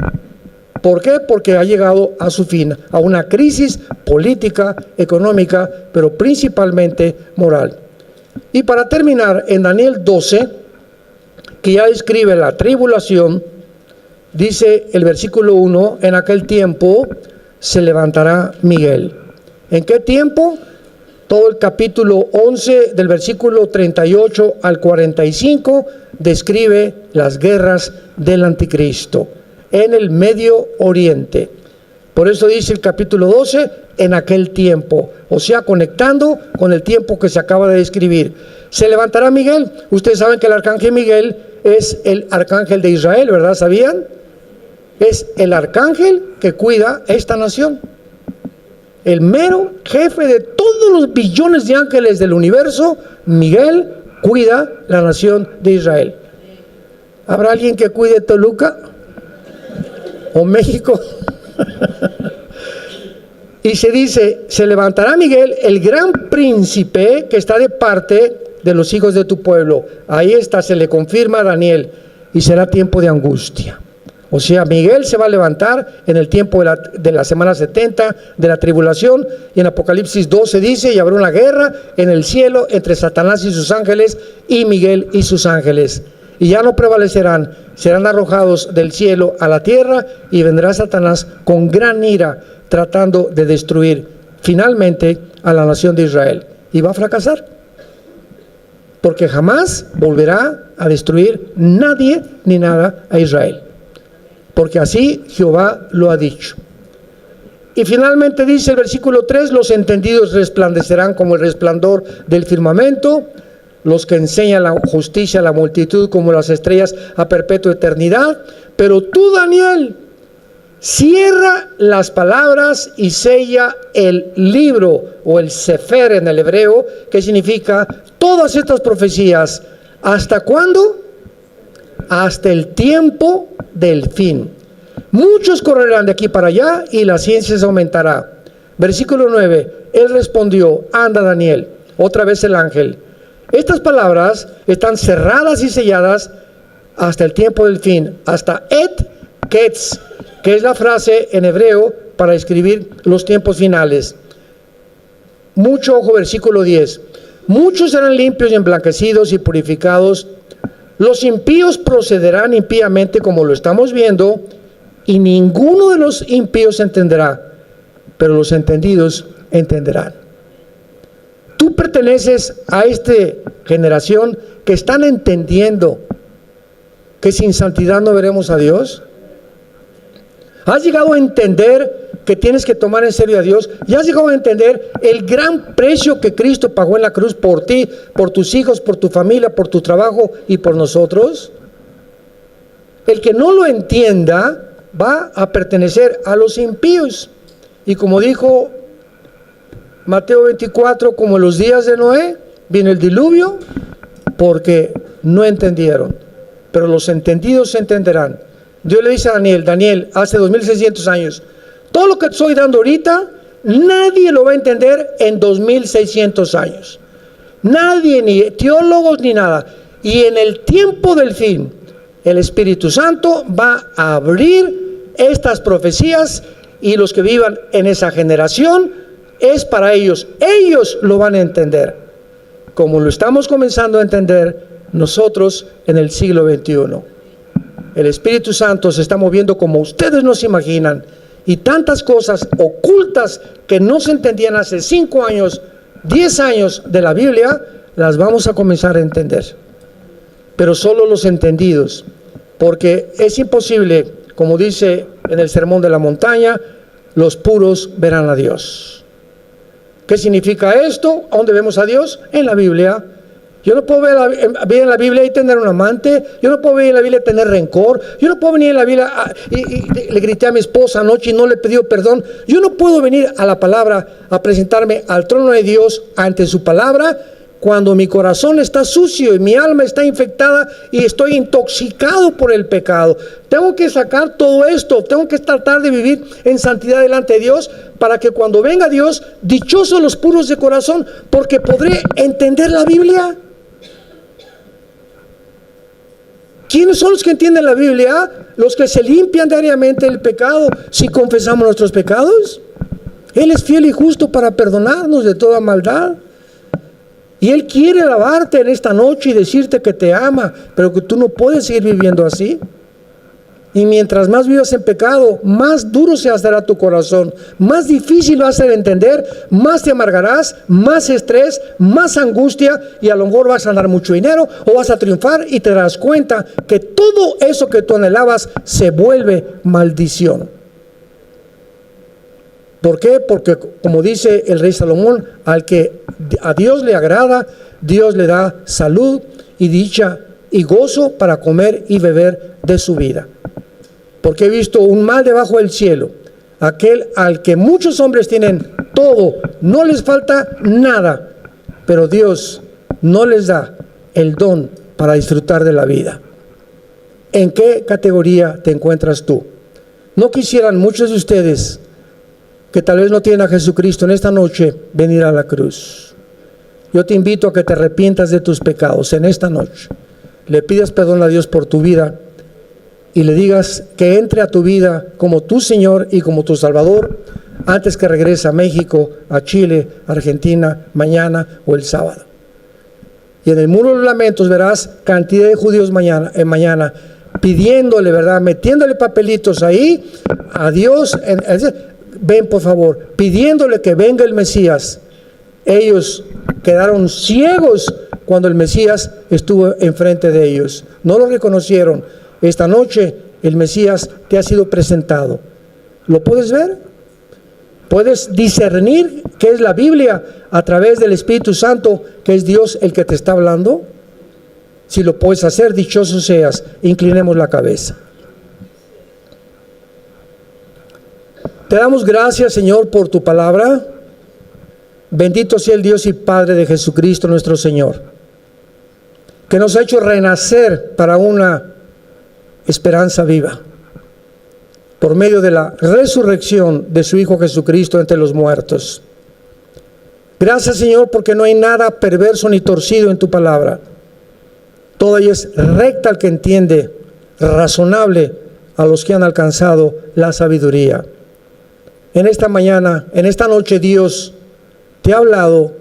¿Por qué? Porque ha llegado a su fin, a una crisis política, económica, pero principalmente moral. Y para terminar, en Daniel 12, que ya describe la tribulación, dice el versículo 1, en aquel tiempo se levantará Miguel. ¿En qué tiempo? Todo el capítulo 11 del versículo 38 al 45 describe las guerras del anticristo en el Medio Oriente. Por eso dice el capítulo 12, en aquel tiempo, o sea, conectando con el tiempo que se acaba de describir. Se levantará Miguel. Ustedes saben que el arcángel Miguel es el arcángel de Israel, ¿verdad? ¿Sabían? Es el arcángel que cuida esta nación. El mero jefe de todos los billones de ángeles del universo, Miguel, cuida la nación de Israel. ¿Habrá alguien que cuide Toluca? ¿O México? Y se dice: se levantará Miguel, el gran príncipe que está de parte de los hijos de tu pueblo. Ahí está, se le confirma a Daniel, y será tiempo de angustia. O sea, Miguel se va a levantar en el tiempo de la semana 70 de la tribulación, y en Apocalipsis 12 dice: y habrá una guerra en el cielo entre Satanás y sus ángeles y Miguel y sus ángeles, y ya no prevalecerán, serán arrojados del cielo a la tierra, y vendrá Satanás con gran ira tratando de destruir finalmente a la nación de Israel, y va a fracasar, porque jamás volverá a destruir nadie ni nada a Israel, porque así Jehová lo ha dicho. Y finalmente dice el versículo 3, los entendidos resplandecerán como el resplandor del firmamento, los que enseñan la justicia a la multitud como las estrellas a perpetua eternidad. Pero tú, Daniel, cierra las palabras y sella el libro, o el sefer en el hebreo, que significa todas estas profecías. ¿Hasta cuándo? Hasta el tiempo del fin. Muchos correrán de aquí para allá y la ciencia se aumentará. Versículo 9, él respondió, anda Daniel, otra vez el ángel. Estas palabras están cerradas y selladas hasta el tiempo del fin, hasta et ketz, que es la frase en hebreo para describir los tiempos finales. Mucho ojo, versículo 10. Muchos serán limpios y emblanquecidos y purificados. Los impíos procederán impíamente como lo estamos viendo, y ninguno de los impíos entenderá, pero los entendidos entenderán. Tú perteneces a esta generación que están entendiendo que sin santidad no veremos a Dios. ¿Has llegado a entender que tienes que tomar en serio a Dios? ¿Ya has llegado a entender el gran precio que Cristo pagó en la cruz por ti, por tus hijos, por tu familia, por tu trabajo y por nosotros? El que no lo entienda va a pertenecer a los impíos. Y como dijo Mateo 24, como en los días de Noé, viene el diluvio, porque no entendieron. Pero los entendidos entenderán. Dios le dice a Daniel, Daniel, hace 2600 años, todo lo que te estoy dando ahorita, nadie lo va a entender en 2600 años. Nadie, ni teólogos ni nada. Y en el tiempo del fin, el Espíritu Santo va a abrir estas profecías, y los que vivan en esa generación es para ellos. Ellos lo van a entender, como lo estamos comenzando a entender nosotros en el siglo XXI. El Espíritu Santo se está moviendo como ustedes no se imaginan, y tantas cosas ocultas que no se entendían hace 5 años, 10 años de la Biblia, las vamos a comenzar a entender. Pero solo los entendidos, porque es imposible, como dice en el Sermón de la Montaña, los puros verán a Dios. ¿Qué significa esto? ¿A dónde vemos a Dios? En la Biblia. Yo no puedo ver en la Biblia y tener un amante. Yo no puedo ver en la Biblia y tener rencor. Yo no puedo venir en la Biblia y le grité a mi esposa anoche y no le pedí perdón. Yo no puedo venir a la palabra a presentarme al trono de Dios ante su palabra cuando mi corazón está sucio y mi alma está infectada y estoy intoxicado por el pecado. Tengo que sacar todo esto, tengo que tratar de vivir en santidad delante de Dios, para que cuando venga Dios, dichosos los puros de corazón, porque podré entender la Biblia. ¿Quiénes son los que entienden la Biblia? Los que se limpian diariamente del pecado, si confesamos nuestros pecados. Él es fiel y justo para perdonarnos de toda maldad. Y Él quiere lavarte en esta noche y decirte que te ama, pero que tú no puedes seguir viviendo así. Y mientras más vivas en pecado, más duro se hará tu corazón, más difícil va a ser entender, más te amargarás, más estrés, más angustia, y a lo mejor vas a ganar mucho dinero o vas a triunfar y te darás cuenta que todo eso que tú anhelabas se vuelve maldición. ¿Por qué? Porque, como dice el rey Salomón, al que a Dios le agrada, Dios le da salud y dicha y gozo para comer y beber de su vida. Porque he visto un mal debajo del cielo, aquel al que muchos hombres tienen todo, no les falta nada, pero Dios no les da el don para disfrutar de la vida. ¿En qué categoría te encuentras tú? ¿No quisieran muchos de ustedes, que tal vez no tienen a Jesucristo, en esta noche venir a la cruz? Yo te invito a que te arrepientas de tus pecados en esta noche, le pidas perdón a Dios por tu vida y le digas que entre a tu vida como tu Señor y como tu Salvador antes que regrese a México, a Chile, a Argentina, mañana o el sábado. Y en el muro de los lamentos verás cantidad de judíos mañana pidiéndole, ¿verdad? Metiéndole papelitos ahí a Dios. Ven por favor, pidiéndole que venga el Mesías. Ellos quedaron ciegos cuando el Mesías estuvo enfrente de ellos. No lo reconocieron. Esta noche el Mesías te ha sido presentado. ¿Lo puedes ver? Puedes discernir qué es la Biblia a través del Espíritu Santo, que es Dios el que te está hablando. Si lo puedes hacer, dichoso seas. Inclinemos la cabeza. Te damos gracias, Señor, por tu palabra. Bendito sea el Dios y Padre de Jesucristo nuestro Señor, que nos ha hecho renacer para una esperanza viva, por medio de la resurrección de su Hijo Jesucristo entre los muertos. Gracias, Señor, porque no hay nada perverso ni torcido en tu palabra. Toda ella es recta al que entiende, razonable a los que han alcanzado la sabiduría. En esta mañana, en esta noche, Dios te ha hablado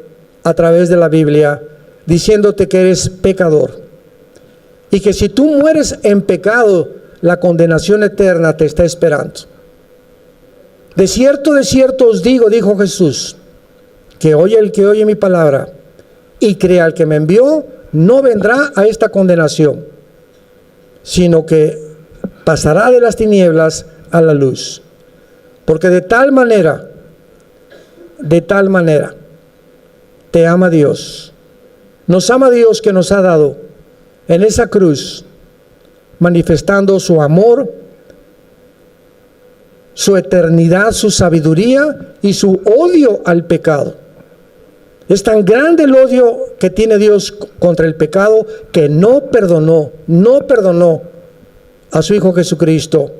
a través de la Biblia, diciéndote que eres pecador y que si tú mueres en pecado, la condenación eterna te está esperando. De cierto os digo, dijo Jesús, que oye el que oye mi palabra y crea al que me envió, no vendrá a esta condenación, sino que pasará de las tinieblas a la luz. Porque de tal manera te ama Dios. Nos ama Dios, que nos ha dado en esa cruz, manifestando su amor, su eternidad, su sabiduría y su odio al pecado. Es tan grande el odio que tiene Dios contra el pecado, que no perdonó a su Hijo Jesucristo.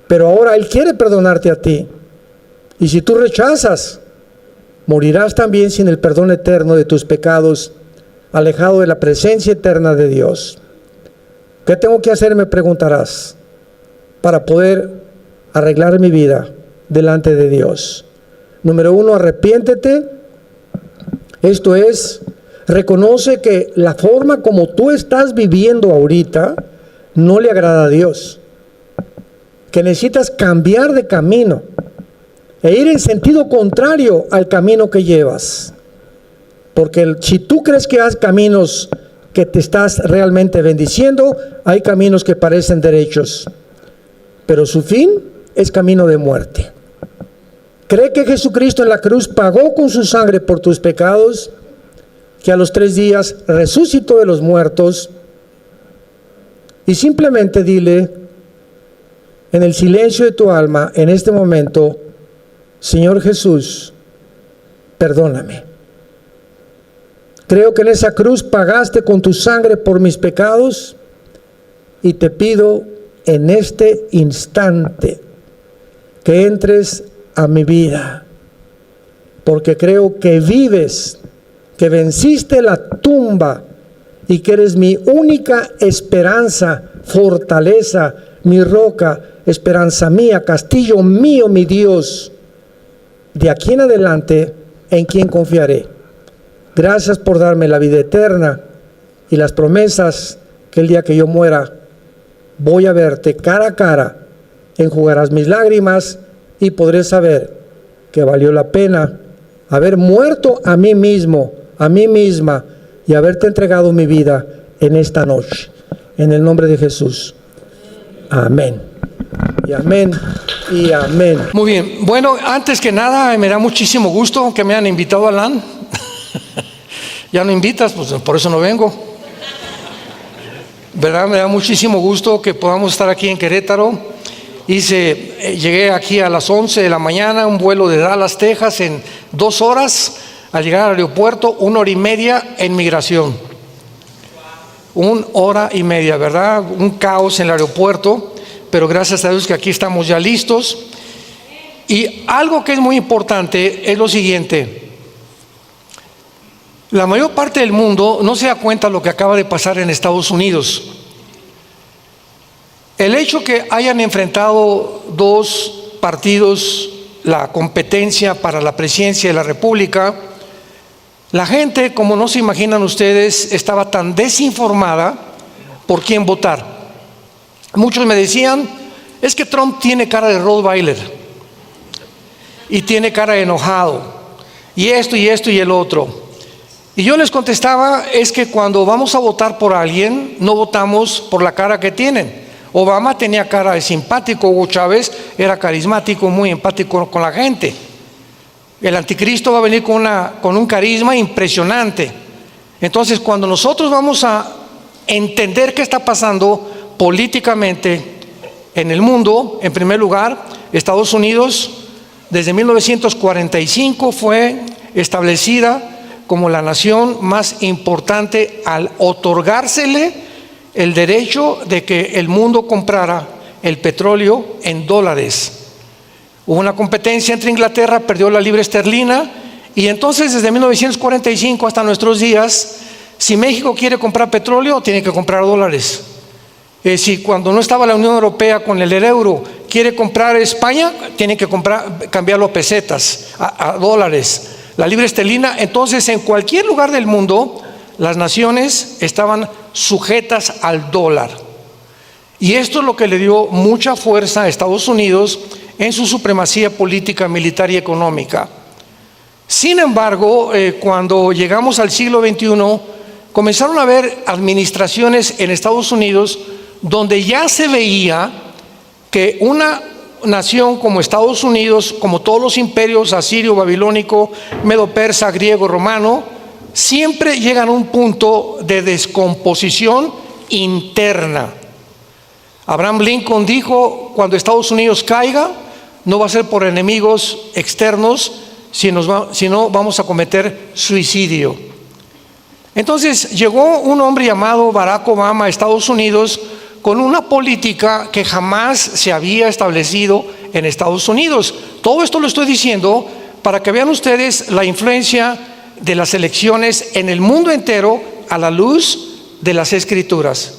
Pero ahora Él quiere perdonarte a ti. Y si tú rechazas, morirás también sin el perdón eterno de tus pecados, alejado de la presencia eterna de Dios. ¿Qué tengo que hacer?, me preguntarás, para poder arreglar mi vida delante de Dios. Número 1, arrepiéntete. Esto es, reconoce que la forma como tú estás viviendo ahorita no le agrada a Dios, que necesitas cambiar de camino e ir en sentido contrario al camino que llevas. Porque si tú crees que hay caminos que te estás realmente bendiciendo, hay caminos que parecen derechos, pero su fin es camino de muerte. Cree que Jesucristo en la cruz pagó con su sangre por tus pecados, que a los 3 días resucitó de los muertos, y simplemente dile en el silencio de tu alma en este momento: Señor Jesús, perdóname. Creo que en esa cruz pagaste con tu sangre por mis pecados, y te pido en este instante que entres a mi vida, porque creo que vives, que venciste la tumba y que eres mi única esperanza, fortaleza, mi roca, esperanza mía, castillo mío, mi Dios. De aquí en adelante, ¿en quién confiaré? Gracias por darme la vida eterna y las promesas que el día que yo muera voy a verte cara a cara, enjugarás mis lágrimas y podré saber que valió la pena haber muerto a mí mismo, a mí misma, y haberte entregado mi vida en esta noche. En el nombre de Jesús. Amén. Y amén. Y amén. Muy bien. Bueno, antes que nada, me da muchísimo gusto que me hayan invitado a LAN. Ya no invitas, pues por eso no vengo. ¿Verdad? Me da muchísimo gusto que podamos estar aquí en Querétaro. Llegué aquí a las 11 de la mañana, un vuelo de Dallas, Texas, en 2 horas. Al llegar al aeropuerto, 1 hora y media en migración. 1 hora y media, ¿verdad? Un caos en el aeropuerto, pero gracias a Dios que aquí estamos ya listos. Y algo que es muy importante es lo siguiente: la mayor parte del mundo no se da cuenta de lo que acaba de pasar en Estados Unidos. El hecho que hayan enfrentado 2 partidos la competencia para la presidencia de la República, la gente, como no se imaginan ustedes, estaba tan desinformada por quién votar. Muchos me decían: es que Trump tiene cara de Rottweiler y tiene cara de enojado, y esto y el otro. Y yo les contestaba: es que cuando vamos a votar por alguien, no votamos por la cara que tienen, Obama tenía cara de simpático, Hugo Chávez era carismático, muy empático con la gente. El anticristo va a venir con un carisma impresionante. Entonces, cuando nosotros vamos a entender qué está pasando políticamente en el mundo, en primer lugar, Estados Unidos desde 1945 fue establecida como la nación más importante al otorgársele el derecho de que el mundo comprara el petróleo en dólares. Hubo una competencia entre Inglaterra, perdió la libra esterlina, y entonces desde 1945 hasta nuestros días, si México quiere comprar petróleo, tiene que comprar dólares. Si cuando no estaba la Unión Europea con el euro, quiere comprar España, tiene que cambiarlo a pesetas, a dólares. La libra esterlina, entonces en cualquier lugar del mundo, las naciones estaban sujetas al dólar. Y esto es lo que le dio mucha fuerza a Estados Unidos en su supremacía política, militar y económica. Sin embargo, cuando llegamos al siglo XXI, comenzaron a haber administraciones en Estados Unidos donde ya se veía que una nación como Estados Unidos, como todos los imperios asirio, babilónico, medo-persa, griego, romano, siempre llegan a un punto de descomposición interna. Abraham Lincoln dijo: cuando Estados Unidos caiga, no va a ser por enemigos externos, sino vamos a cometer suicidio. Entonces llegó un hombre llamado Barack Obama a Estados Unidos con una política que jamás se había establecido en Estados Unidos. Todo esto lo estoy diciendo para que vean ustedes la influencia de las elecciones en el mundo entero a la luz de las Escrituras,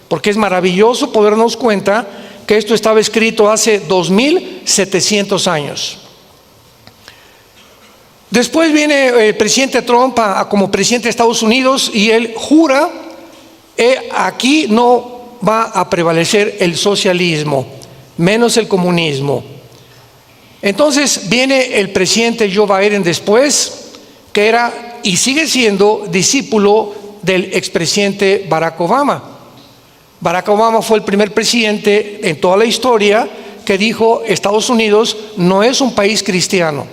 porque es maravilloso poder darnos cuenta que esto estaba escrito hace 2700 años. Después viene el presidente Trump como presidente de Estados Unidos y él jura: aquí no va a prevalecer el socialismo, menos el comunismo. Entonces viene el presidente Joe Biden después, que era y sigue siendo discípulo del expresidente Barack Obama. Barack Obama fue el primer presidente en toda la historia que dijo: Estados Unidos no es un país cristiano.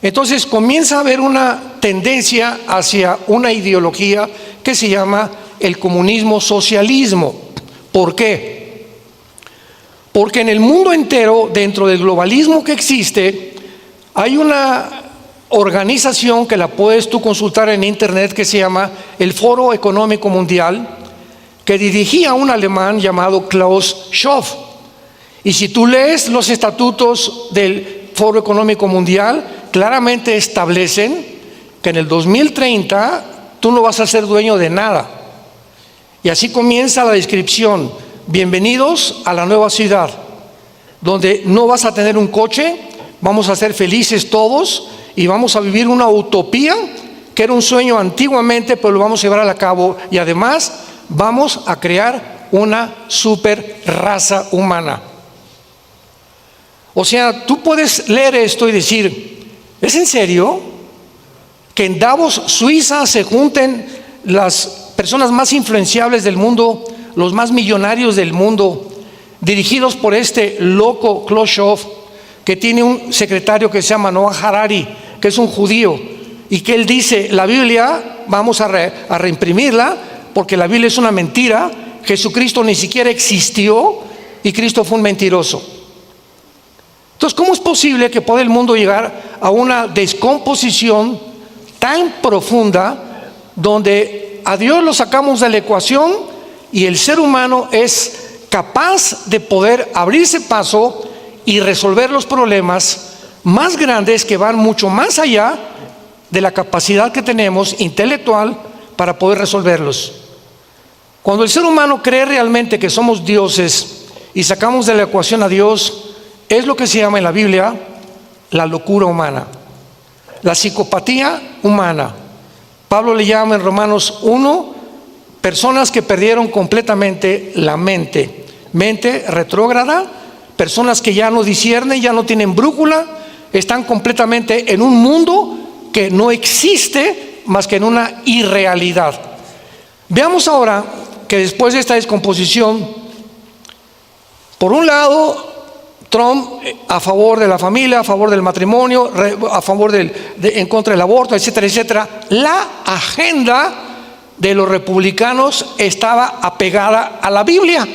Entonces comienza a haber una tendencia hacia una ideología que se llama el comunismo socialismo. ¿Por qué? Porque en el mundo entero, dentro del globalismo que existe, hay una organización que la puedes tú consultar en internet, que se llama el Foro Económico Mundial, que dirigía un alemán llamado Klaus Schwab. Y si tú lees los estatutos del Foro Económico Mundial, claramente establecen que en el 2030 tú no vas a ser dueño de nada. Y así comienza la descripción: bienvenidos a la nueva ciudad, donde no vas a tener un coche, vamos a ser felices todos y vamos a vivir una utopía que era un sueño antiguamente, pero lo vamos a llevar a cabo, y además vamos a crear una super raza humana. O sea, tú puedes leer esto y decir: ¿es en serio que en Davos, Suiza, se junten las personas más influenciables del mundo, los más millonarios del mundo, dirigidos por este loco Klaus Schwab, que tiene un secretario que se llama Noah Harari, que es un judío, y que él dice: la Biblia vamos a reimprimirla porque la Biblia es una mentira, Jesucristo ni siquiera existió y Cristo fue un mentiroso? Entonces, ¿cómo es posible que pueda el mundo llegar a una descomposición tan profunda donde a Dios lo sacamos de la ecuación y el ser humano es capaz de poder abrirse paso y resolver los problemas más grandes que van mucho más allá de la capacidad que tenemos intelectual para poder resolverlos? Cuando el ser humano cree realmente que somos dioses y sacamos de la ecuación a Dios, es lo que se llama en la Biblia la locura humana, la psicopatía humana. Pablo le llama en Romanos 1 personas que perdieron completamente la mente retrógrada, personas que ya no disciernen, ya no tienen brújula, están completamente en un mundo que no existe más que en una irrealidad. Veamos ahora que después de esta descomposición Por un lado, Trump a favor de la familia, a favor del matrimonio, a favor en contra del aborto, etcétera, etcétera. La agenda de los republicanos estaba apegada a la Biblia.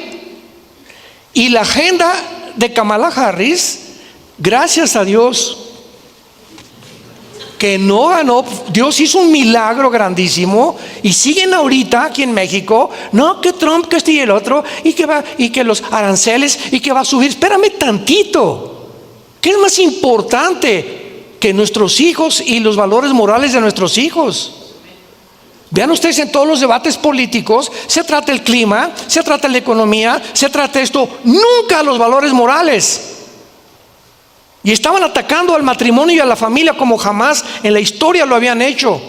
Y la agenda de Kamala Harris, gracias a Dios, que no ganó. Dios hizo un milagro grandísimo y siguen ahorita aquí en México, no, que Trump, que este y el otro, y que los aranceles, y que va a subir. Espérame tantito, ¿qué es más importante que nuestros hijos y los valores morales de nuestros hijos? Vean ustedes, en todos los debates políticos se trata el clima, se trata la economía, se trata esto, nunca los valores morales. Y estaban atacando al matrimonio y a la familia como jamás en la historia lo habían hecho.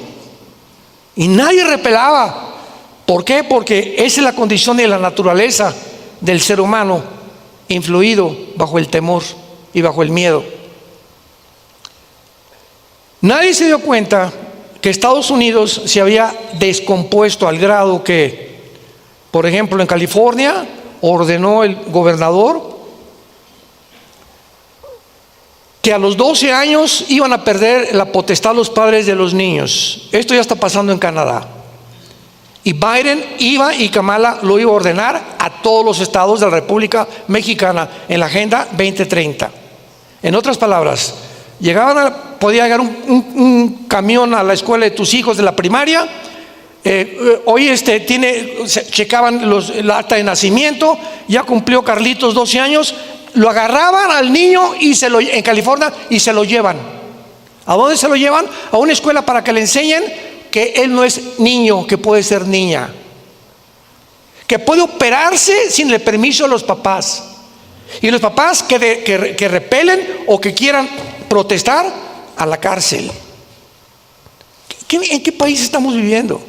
Y nadie repelaba. ¿Por qué? Porque esa es la condición de la naturaleza del ser humano, influido bajo el temor y bajo el miedo. Nadie se dio cuenta que Estados Unidos se había descompuesto al grado que, por ejemplo, en California ordenó el gobernador que a los 12 años iban a perder la potestad los padres de los niños. Esto ya está pasando en Canadá. Y Biden iba, y Kamala lo iba a ordenar a todos los estados de la República Mexicana en la Agenda 2030. En otras palabras, podía llegar un camión a la escuela de tus hijos de la primaria. Hoy checaban la acta de nacimiento, ya cumplió Carlitos 12 años. Lo agarraban al niño en California y se lo llevan. ¿A dónde se lo llevan? A una escuela para que le enseñen que él no es niño, que puede ser niña, que puede operarse sin el permiso de los papás. Y los papás que repelen o que quieran protestar, a la cárcel. ¿En qué país estamos viviendo?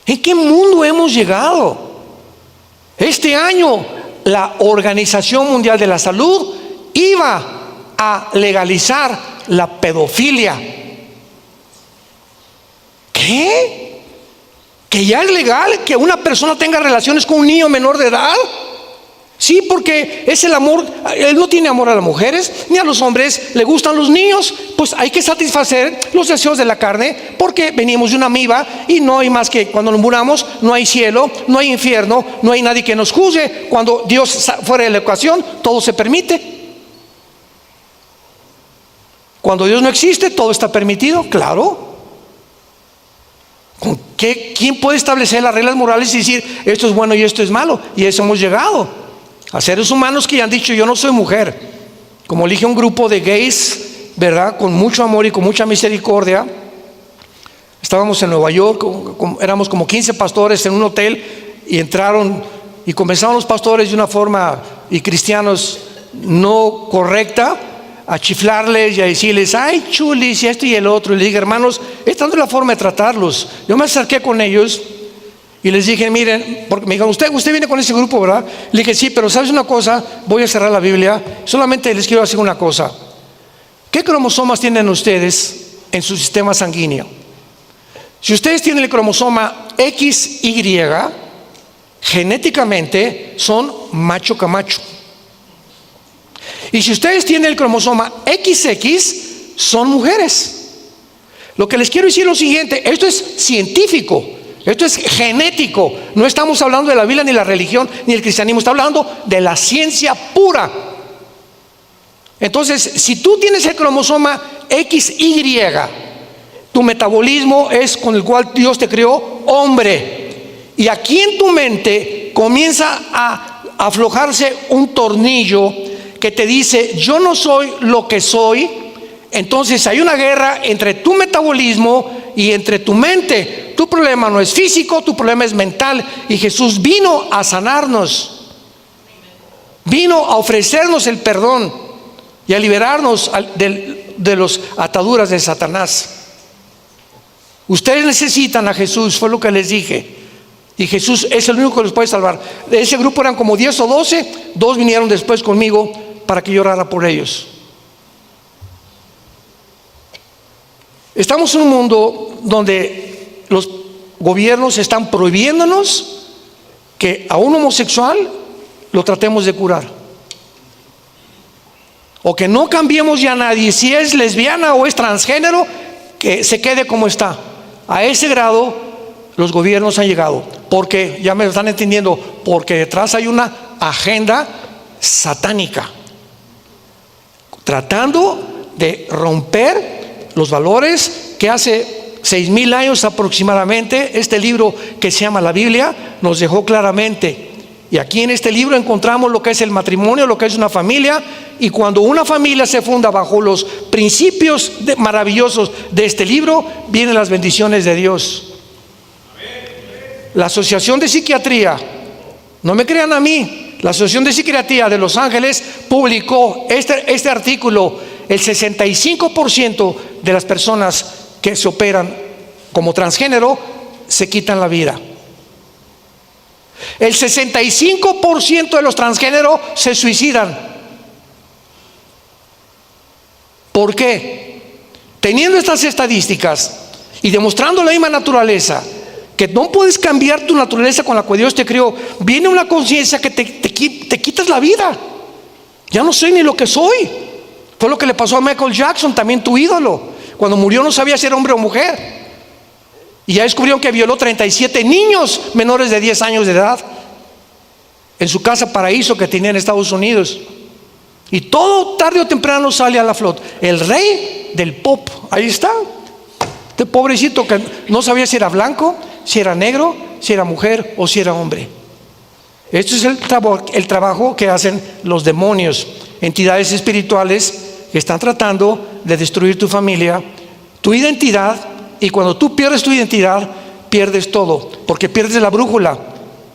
¿En qué mundo hemos llegado? Este año la Organización Mundial de la Salud iba a legalizar la pedofilia. ¿Qué? ¿Que ya es legal que una persona tenga relaciones con un niño menor de edad? Sí, porque es el amor. Él no tiene amor a las mujeres ni a los hombres, le gustan los niños. Pues hay que satisfacer los deseos de la carne, porque venimos de una amiba y no hay más que cuando nos muramos, no hay cielo, no hay infierno, no hay nadie que nos juzgue. Cuando Dios fuera de la ecuación, todo se permite. Cuando Dios no existe, todo está permitido, claro. ¿Quién puede establecer las reglas morales y decir esto es bueno y esto es malo? Y a eso hemos llegado. A seres humanos que ya han dicho: yo no soy mujer. Como elige un grupo de gays, ¿verdad?, con mucho amor y con mucha misericordia. Estábamos en Nueva York, éramos como 15 pastores en un hotel, y entraron y comenzaron los pastores de una forma, y cristianos, no correcta, a chiflarles y a decirles: ay, chulis, y esto y el otro. Y les dije: hermanos, esta no es la forma de tratarlos. Yo me acerqué con ellos y les dije: miren, porque me dijeron: usted viene con ese grupo, ¿verdad? Le dije: sí, pero ¿sabes una cosa? Voy a cerrar la Biblia, solamente les quiero decir una cosa. ¿Qué cromosomas tienen ustedes en su sistema sanguíneo? Si ustedes tienen el cromosoma XY, genéticamente son macho camacho. Y si ustedes tienen el cromosoma XX, son mujeres. Lo que les quiero decir es lo siguiente: esto es científico, esto es genético. No estamos hablando de la Biblia, ni la religión, ni el cristianismo. Estamos hablando de la ciencia pura. Entonces, si tú tienes el cromosoma XY, tu metabolismo es con el cual Dios te creó hombre. Y aquí en tu mente comienza a aflojarse un tornillo que te dice: yo no soy lo que soy. Entonces hay una guerra entre tu metabolismo y entre tu mente. Tu problema no es físico, tu problema es mental. Y Jesús vino a sanarnos, vino a ofrecernos el perdón y a liberarnos de las ataduras de Satanás. Ustedes necesitan a Jesús, fue lo que les dije. Y Jesús es el único que los puede salvar. De ese grupo eran como 10 o 12, 2 vinieron después conmigo para que yo orara por ellos. Estamos en un mundo donde los gobiernos están prohibiéndonos que a un homosexual lo tratemos de curar. O que no cambiemos ya a nadie, si es lesbiana o es transgénero, que se quede como está. A ese grado los gobiernos han llegado, porque, ya me lo están entendiendo, porque detrás hay una agenda satánica, tratando de romper los valores que hace 6,000 años aproximadamente, este libro que se llama la Biblia nos dejó claramente. Y aquí en este libro encontramos lo que es el matrimonio, lo que es una familia, y cuando una familia se funda bajo los principios maravillosos de este libro, vienen las bendiciones de Dios. La Asociación de Psiquiatría, no me crean a mí, la Asociación de Psiquiatría de Los Ángeles publicó este artículo: el 65% de las personas que se operan como transgénero se quitan la vida. El 65% de los transgéneros se suicidan. ¿Por qué? Teniendo estas estadísticas y demostrando la misma naturaleza, que no puedes cambiar tu naturaleza con la que Dios te creó, viene una conciencia que te quitas la vida. Ya no sé ni lo que soy. Fue lo que le pasó a Michael Jackson, también tu ídolo. Cuando murió no sabía si era hombre o mujer. Y ya descubrieron que violó 37 niños menores de 10 años de edad en su casa paraíso que tenía en Estados Unidos. Y todo tarde o temprano sale a la flota. El rey del pop, ahí está. Este pobrecito que no sabía si era blanco, si era negro, si era mujer o si era hombre. Esto es el trabajo que hacen los demonios, entidades espirituales que están tratando de destruir tu familia, tu identidad. Y cuando tú pierdes tu identidad, pierdes todo, porque pierdes la brújula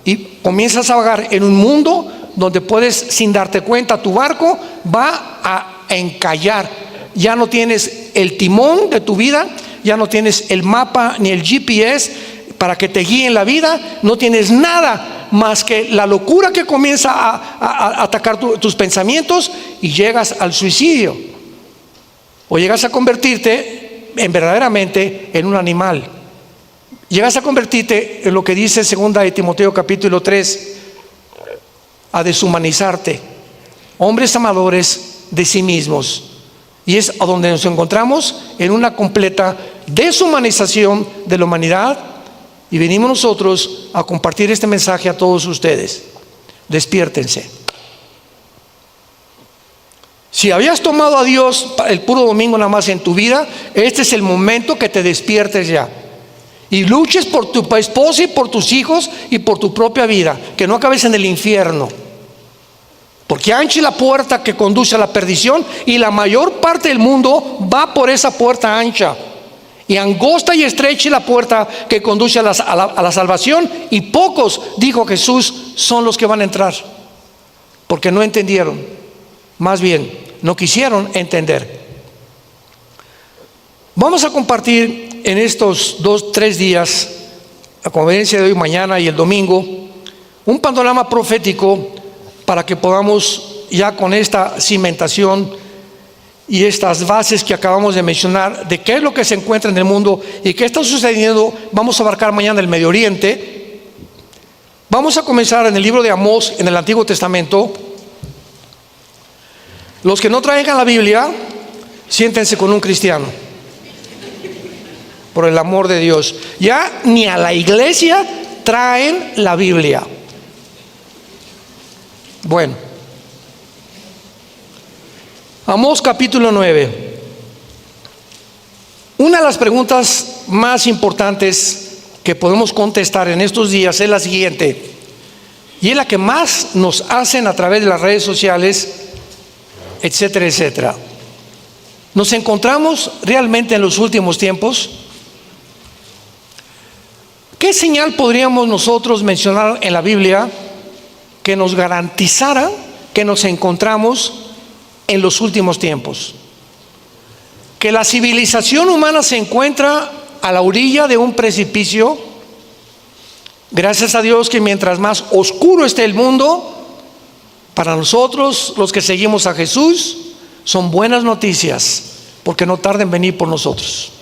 y comienzas a vagar en un mundo donde puedes, sin darte cuenta, tu barco va a encallar. Ya no tienes el timón de tu vida, ya no tienes el mapa ni el GPS para que te guíe en la vida, no tienes nada más que la locura que comienza a atacar tus pensamientos, y llegas al suicidio, o llegas a convertirte verdaderamente en un animal. Llegas a convertirte en lo que dice 2 de Timoteo capítulo 3, a deshumanizarte, hombres amadores de sí mismos. Y es a donde nos encontramos, en una completa deshumanización de la humanidad. Y venimos nosotros a compartir este mensaje a todos ustedes. Despiértense. Si habías tomado a Dios el puro domingo nada más en tu vida, este es el momento que te despiertes ya. Y luches por tu esposa y por tus hijos y por tu propia vida, que no acabes en el infierno. Porque ancha es la puerta que conduce a la perdición, y la mayor parte del mundo va por esa puerta ancha. Y angosta y estrecha es la puerta que conduce a la salvación, y pocos, dijo Jesús, son los que van a entrar, porque no entendieron. Más bien, no quisieron entender. Vamos a compartir en estos 2-3 días, la conferencia de hoy, mañana y el domingo, un panorama profético para que podamos, ya con esta cimentación y estas bases que acabamos de mencionar, de qué es lo que se encuentra en el mundo y qué está sucediendo. Vamos a abarcar mañana el Medio Oriente. Vamos a comenzar en el libro de Amós, en el Antiguo Testamento. Los que no traigan la Biblia, siéntense con un cristiano, por el amor de Dios. Ya ni a la iglesia traen la Biblia. Bueno, Amós capítulo 9. Una de las preguntas más importantes que podemos contestar en estos días es la siguiente, y es la que más nos hacen a través de las redes sociales, etcétera, etcétera. ¿Nos encontramos realmente en los últimos tiempos? ¿Qué señal podríamos nosotros mencionar en la Biblia que nos garantizara que nos encontramos en los últimos tiempos? Que la civilización humana se encuentra a la orilla de un precipicio. Gracias a Dios que mientras más oscuro esté el mundo, para nosotros, los que seguimos a Jesús, son buenas noticias, porque no tarda en venir por nosotros.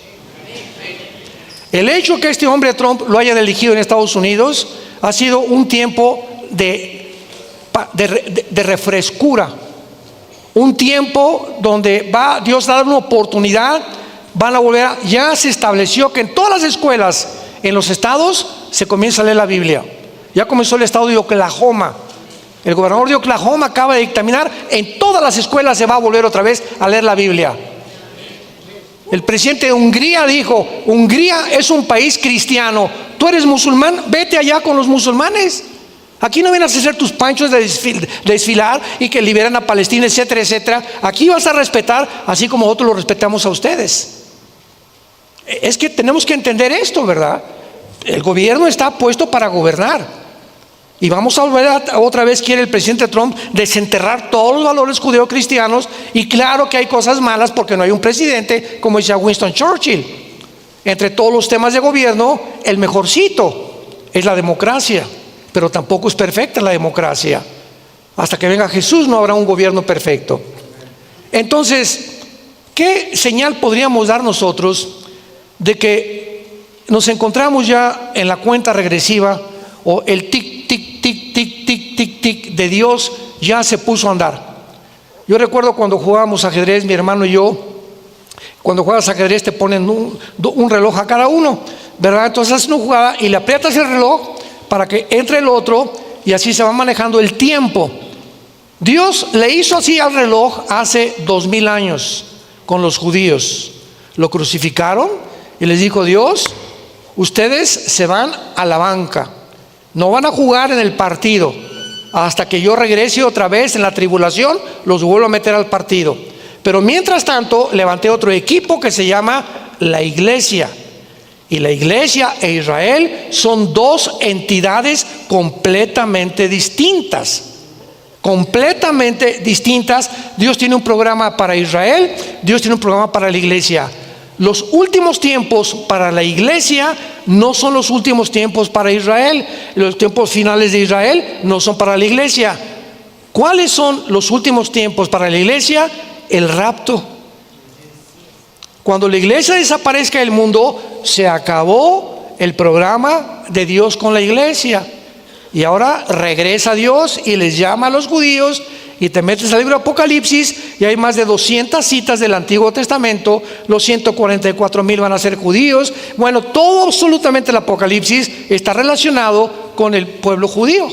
El hecho que este hombre Trump lo haya elegido en Estados Unidos ha sido un tiempo de de refrescura. Un tiempo donde va Dios a dar una oportunidad, van a volver ya se estableció que en todas las escuelas en los estados se comienza a leer la Biblia. Ya comenzó el estado de Oklahoma. El gobernador de Oklahoma acaba de dictaminar, en todas las escuelas se va a volver otra vez a leer la Biblia. El presidente de Hungría dijo: Hungría es un país cristiano, tú eres musulmán, vete allá con los musulmanes. Aquí no vienes a hacer tus panchos de desfilar y que liberan a Palestina, etcétera, etcétera. Aquí vas a respetar, así como nosotros lo respetamos a ustedes. Es que tenemos que entender esto, ¿verdad? El gobierno está puesto para gobernar. Y vamos a volver otra vez, quiere el presidente Trump desenterrar todos los valores judeocristianos. Y claro que hay cosas malas porque no hay un presidente, como decía Winston Churchill. Entre todos los temas de gobierno, el mejorcito es la democracia. Pero tampoco es perfecta la democracia. Hasta que venga Jesús no habrá un gobierno perfecto. Entonces, ¿qué señal podríamos dar nosotros de que nos encontramos ya en la cuenta regresiva, o el tic, tic, tic, tic, tic, tic, tic de Dios ya se puso a andar? Yo recuerdo cuando jugábamos ajedrez, mi hermano y yo, cuando juegas ajedrez te ponen un reloj a cada uno, ¿verdad? Entonces haces una jugada y le aprietas el reloj para que entre el otro, y así se va manejando el tiempo. Dios le hizo así al reloj hace 2000 años con los judíos. Lo crucificaron y les dijo: Dios, ustedes se van a la banca, no van a jugar en el partido hasta que yo regrese otra vez en la tribulación, los vuelvo a meter al partido. Pero mientras tanto levanté otro equipo que se llama la iglesia. Y la iglesia e Israel son dos entidades completamente distintas. Completamente distintas. Dios tiene un programa para Israel, Dios tiene un programa para la iglesia. Los últimos tiempos para la iglesia no son los últimos tiempos para Israel. Los tiempos finales de Israel no son para la iglesia. ¿Cuáles son los últimos tiempos para la iglesia? El rapto. Cuando la iglesia desaparezca del mundo, se acabó el programa de Dios con la iglesia. Y ahora regresa Dios y les llama a los judíos, y te metes al libro de Apocalipsis y hay más de 200 citas del Antiguo Testamento. Los 144,000 van a ser judíos. Bueno, todo absolutamente el Apocalipsis está relacionado con el pueblo judío.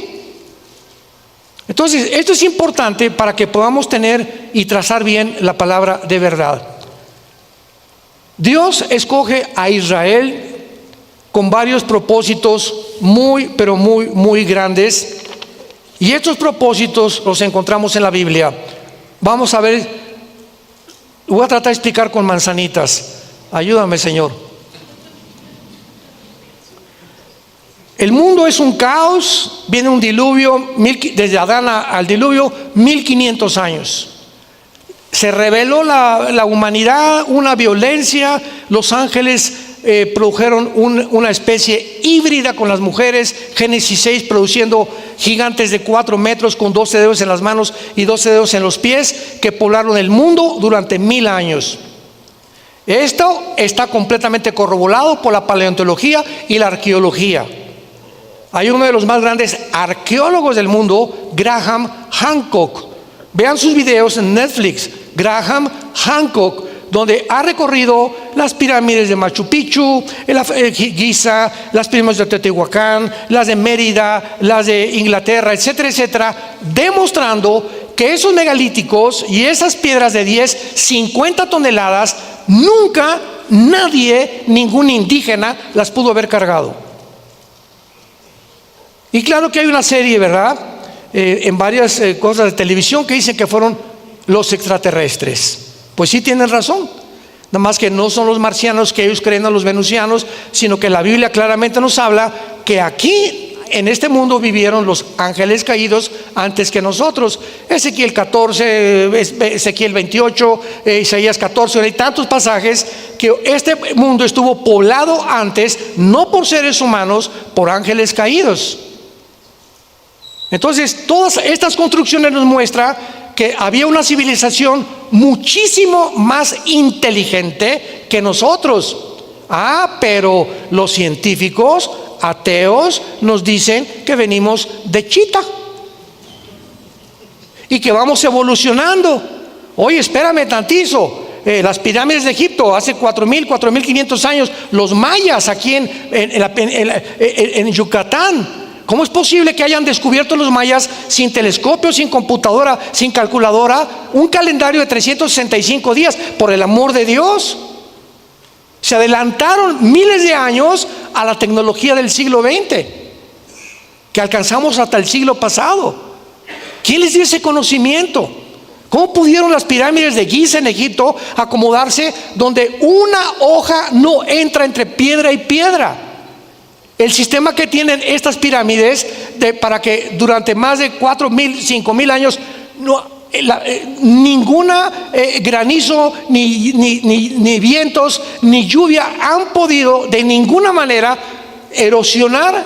Entonces, esto es importante para que podamos tener y trazar bien la palabra de verdad. Dios escoge a Israel con varios propósitos muy, pero muy, muy grandes. Y estos propósitos los encontramos en la Biblia. Vamos a ver, voy a tratar de explicar con manzanitas. Ayúdame, Señor. El mundo es un caos, viene un diluvio, desde Adán al diluvio, 1500 años. Se reveló la humanidad, una violencia. Los ángeles produjeron una especie híbrida con las mujeres. Génesis 6, produciendo gigantes de 4 metros con 12 dedos en las manos y 12 dedos en los pies, que poblaron el mundo durante 1000 años. Esto está completamente corroborado por la paleontología y la arqueología. Hay uno de los más grandes arqueólogos del mundo, Graham Hancock. Vean sus videos en Netflix. Graham Hancock, donde ha recorrido las pirámides de Machu Picchu, Giza, las pirámides de Teotihuacán, las de Mérida, las de Inglaterra, etcétera, etcétera, demostrando que esos megalíticos y esas piedras de 10, 50 toneladas, nunca nadie, ningún indígena, las pudo haber cargado. Y claro que hay una serie, ¿verdad?, en varias cosas de televisión que dicen que fueron los extraterrestres. Pues sí tienen razón, nada más que no son los marcianos que ellos creen, a los venusianos, sino que la Biblia claramente nos habla que aquí en este mundo vivieron los ángeles caídos antes que nosotros. Ezequiel 14, Ezequiel 28, Isaías 14, hay tantos pasajes que este mundo estuvo poblado antes, no por seres humanos, por ángeles caídos. Entonces, todas estas construcciones nos muestran que había una civilización muchísimo más inteligente que nosotros. Pero los científicos ateos nos dicen que venimos de Chita. y que vamos evolucionando. Oye, espérame tantito. Las pirámides de Egipto hace 4.500 años, los mayas aquí en Yucatán. ¿Cómo es posible que hayan descubierto los mayas sin telescopio, sin computadora, sin calculadora, un calendario de 365 días? Por el amor de Dios. Se adelantaron miles de años a la tecnología del siglo XX, que alcanzamos hasta el siglo pasado. ¿Quién les dio ese conocimiento? ¿Cómo pudieron las pirámides de Giza en Egipto acomodarse donde una hoja no entra entre piedra y piedra? El sistema que tienen estas pirámides para que durante más de 4.000, 5.000 años ninguna granizo, ni vientos, ni lluvia han podido de ninguna manera erosionar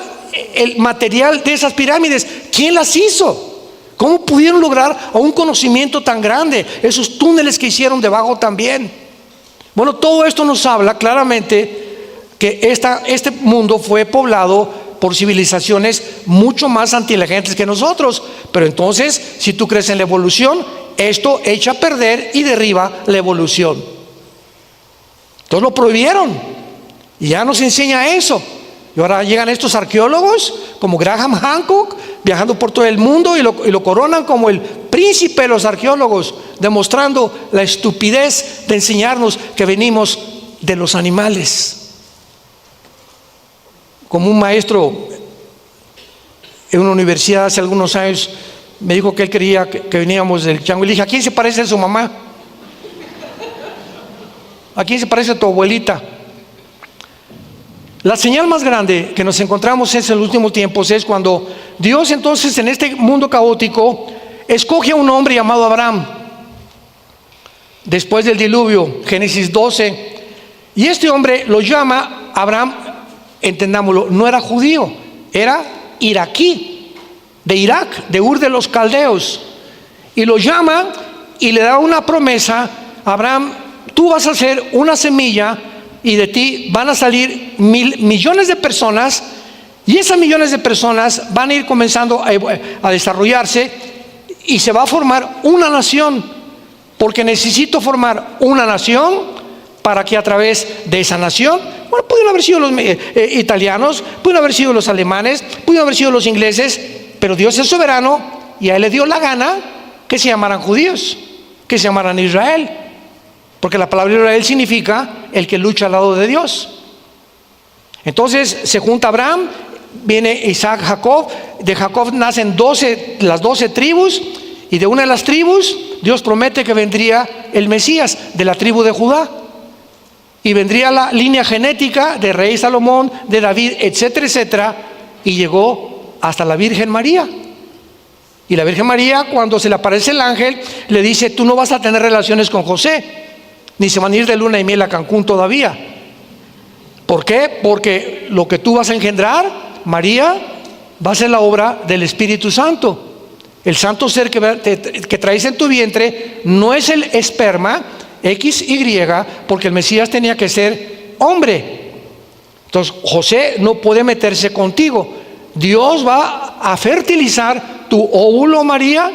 el material de esas pirámides. ¿Quién las hizo? ¿Cómo pudieron lograr un conocimiento tan grande? Esos túneles que hicieron debajo también. Bueno, todo esto nos habla claramente que este mundo fue poblado por civilizaciones mucho más inteligentes que nosotros. Pero entonces, si tú crees en la evolución, esto echa a perder y derriba la evolución. Entonces lo prohibieron y ya nos enseña eso. Y ahora llegan estos arqueólogos como Graham Hancock, viajando por todo el mundo, y lo coronan como el príncipe de los arqueólogos, demostrando la estupidez de enseñarnos que venimos de los animales. Como un maestro en una universidad hace algunos años me dijo que él creía que veníamos del chango, y le dije: ¿a quién se parece a su mamá? ¿A quién se parece a tu abuelita? La señal más grande que nos encontramos en los últimos tiempos es cuando Dios, entonces, en este mundo caótico, escoge a un hombre llamado Abraham después del diluvio, Génesis 12, y este hombre lo llama Abraham. Entendámoslo, no era judío, era iraquí, de Irak, de Ur de los Caldeos, y lo llama y le da una promesa: Abraham, tú vas a ser una semilla y de ti van a salir millones de personas, y esas millones de personas van a ir comenzando a desarrollarse, y se va a formar una nación, porque necesito formar una nación para que a través de esa nación, bueno, pudieron haber sido los italianos, pudieron haber sido los alemanes, pudieron haber sido los ingleses, pero Dios es soberano y a Él le dio la gana que se llamaran judíos, que se llamaran Israel, porque la palabra Israel significa el que lucha al lado de Dios. Entonces se junta Abraham, viene Isaac, Jacob, de Jacob nacen las 12 tribus, y de una de las tribus Dios promete que vendría el Mesías, de la tribu de Judá, y vendría la línea genética de rey Salomón, de David, etcétera, etcétera, y llegó hasta la Virgen María. Y la Virgen María, cuando se le aparece el ángel, le dice: tú no vas a tener relaciones con José, ni se van a ir de luna y miel a Cancún todavía. ¿Por qué? Porque lo que tú vas a engendrar, María, va a ser la obra del Espíritu Santo. El santo ser que traes en tu vientre no es el esperma XY, porque el Mesías tenía que ser hombre. Entonces José no puede meterse contigo. Dios va a fertilizar tu óvulo, María,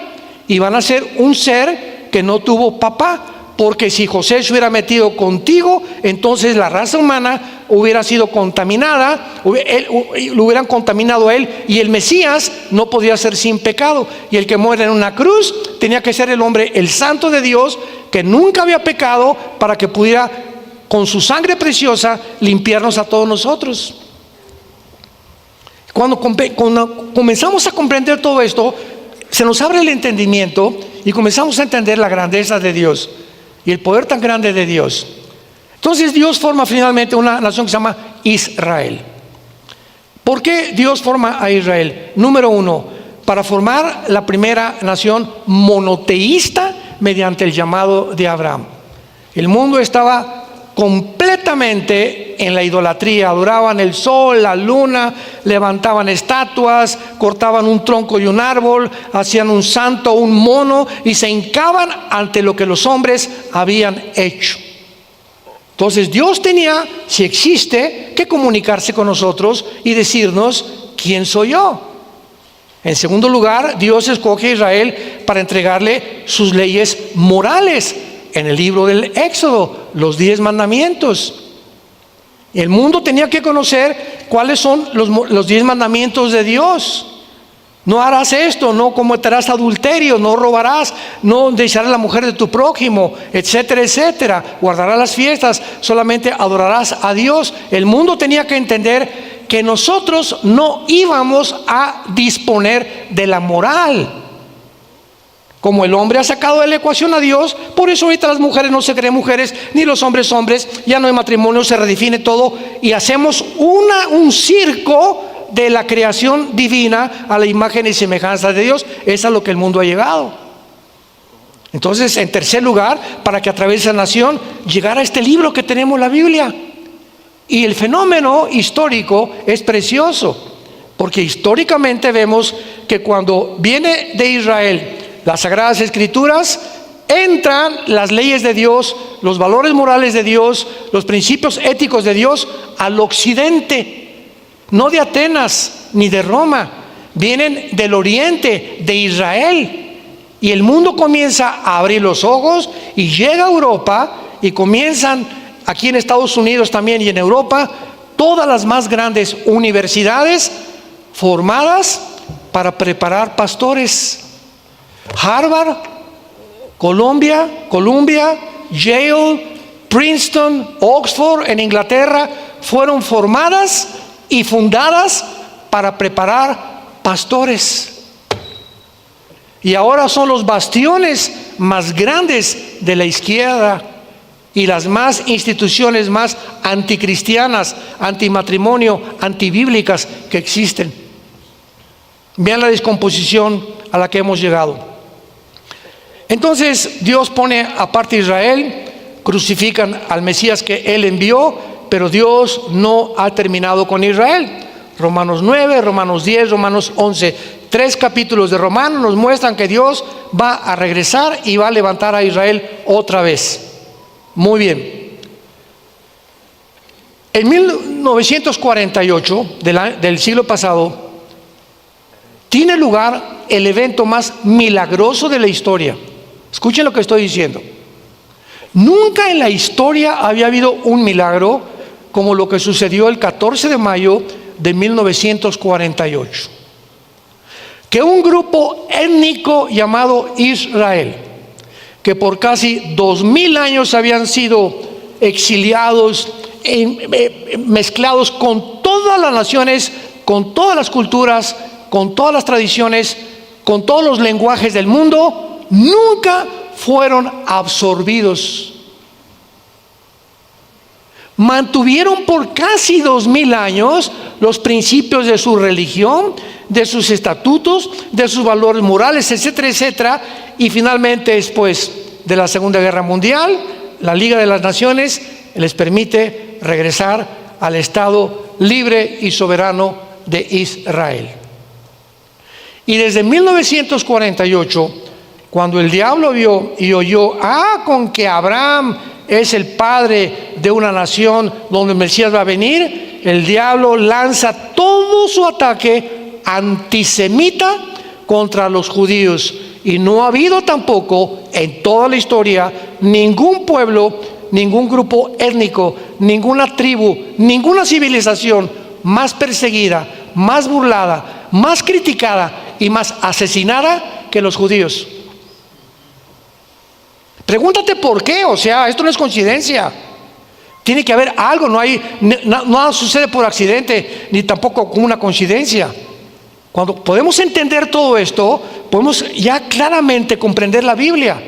y van a ser un ser que no tuvo papá. Porque si José se hubiera metido contigo, entonces la raza humana hubiera sido contaminada, lo hubieran contaminado a él, y el Mesías no podía ser sin pecado. Y el que muere en una cruz tenía que ser el hombre, el santo de Dios, que nunca había pecado, para que pudiera con su sangre preciosa limpiarnos a todos nosotros. Cuando comenzamos a comprender todo esto, se nos abre el entendimiento y comenzamos a entender la grandeza de Dios y el poder tan grande de Dios. Entonces Dios forma finalmente una nación que se llama Israel. ¿Por qué Dios forma a Israel? Número uno, para formar la primera nación monoteísta mediante el llamado de Abraham. El mundo estaba completamente en la idolatría, adoraban el sol, la luna, levantaban estatuas, cortaban un tronco y un árbol, hacían un santo, un mono, y se hincaban ante lo que los hombres habían hecho. Entonces Dios tenía, si existe, que comunicarse con nosotros y decirnos: ¿quién soy yo? En segundo lugar, Dios escoge a Israel para entregarle sus leyes morales en el libro del Éxodo, los 10 mandamientos. El mundo tenía que conocer cuáles son los 10 mandamientos de Dios. No harás esto, no cometerás adulterio, no robarás, no desearás la mujer de tu prójimo, etcétera, etcétera. Guardarás las fiestas, solamente adorarás a Dios. El mundo tenía que entender que nosotros no íbamos a disponer de la moral. Como el hombre ha sacado de la ecuación a Dios, por eso ahorita las mujeres no se creen mujeres, ni los hombres hombres, ya no hay matrimonio, se redefine todo y hacemos un circo de la creación divina a la imagen y semejanza de Dios. Es a lo que el mundo ha llegado. Entonces, en tercer lugar, para que a través de la nación llegara a este libro que tenemos, la Biblia. Y el fenómeno histórico es precioso, porque históricamente vemos que cuando viene de Israel las Sagradas Escrituras, entran las leyes de Dios, los valores morales de Dios, los principios éticos de Dios al occidente, no de Atenas ni de Roma, vienen del oriente, de Israel. Y el mundo comienza a abrir los ojos y llega a Europa y comienzan aquí en Estados Unidos también y en Europa, todas las más grandes universidades formadas para preparar pastores. Harvard, Columbia, Yale, Princeton, Oxford en Inglaterra fueron formadas y fundadas para preparar pastores. Y ahora son los bastiones más grandes de la izquierda y las más instituciones más anticristianas, antimatrimonio, antibíblicas que existen. Vean la descomposición a la que hemos llegado. Entonces Dios pone aparte a Israel, crucifican al Mesías que Él envió, pero Dios no ha terminado con Israel. Romanos 9, Romanos 10, Romanos 11, 3 capítulos de Romanos nos muestran que Dios va a regresar y va a levantar a Israel otra vez. Muy bien. En 1948 del siglo pasado tiene lugar el evento más milagroso de la historia. Escuchen lo que estoy diciendo. Nunca en la historia había habido un milagro como lo que sucedió el 14 de mayo de 1948. Que un grupo étnico llamado Israel, que por casi 2000 años habían sido exiliados, mezclados con todas las naciones, con todas las culturas, con todas las tradiciones, con todos los lenguajes del mundo, nunca fueron absorbidos. Mantuvieron por casi 2000 años los principios de su religión, de sus estatutos, de sus valores morales, etcétera, etcétera. Y finalmente, después de la Segunda Guerra Mundial, la Liga de las Naciones les permite regresar al Estado libre y soberano de Israel. Y desde 1948, cuando el diablo vio y oyó, con que Abraham es el padre de una nación donde el Mesías va a venir, el diablo lanza todo su ataque antisemita contra los judíos. Y no ha habido tampoco en toda la historia ningún pueblo, ningún grupo étnico, ninguna tribu, ninguna civilización más perseguida, más burlada, más criticada y más asesinada que los judíos. Pregúntate por qué. O sea, esto no es coincidencia. Tiene que haber algo. Nada sucede por accidente, ni tampoco con una coincidencia. Cuando podemos entender todo esto, podemos ya claramente comprender la Biblia.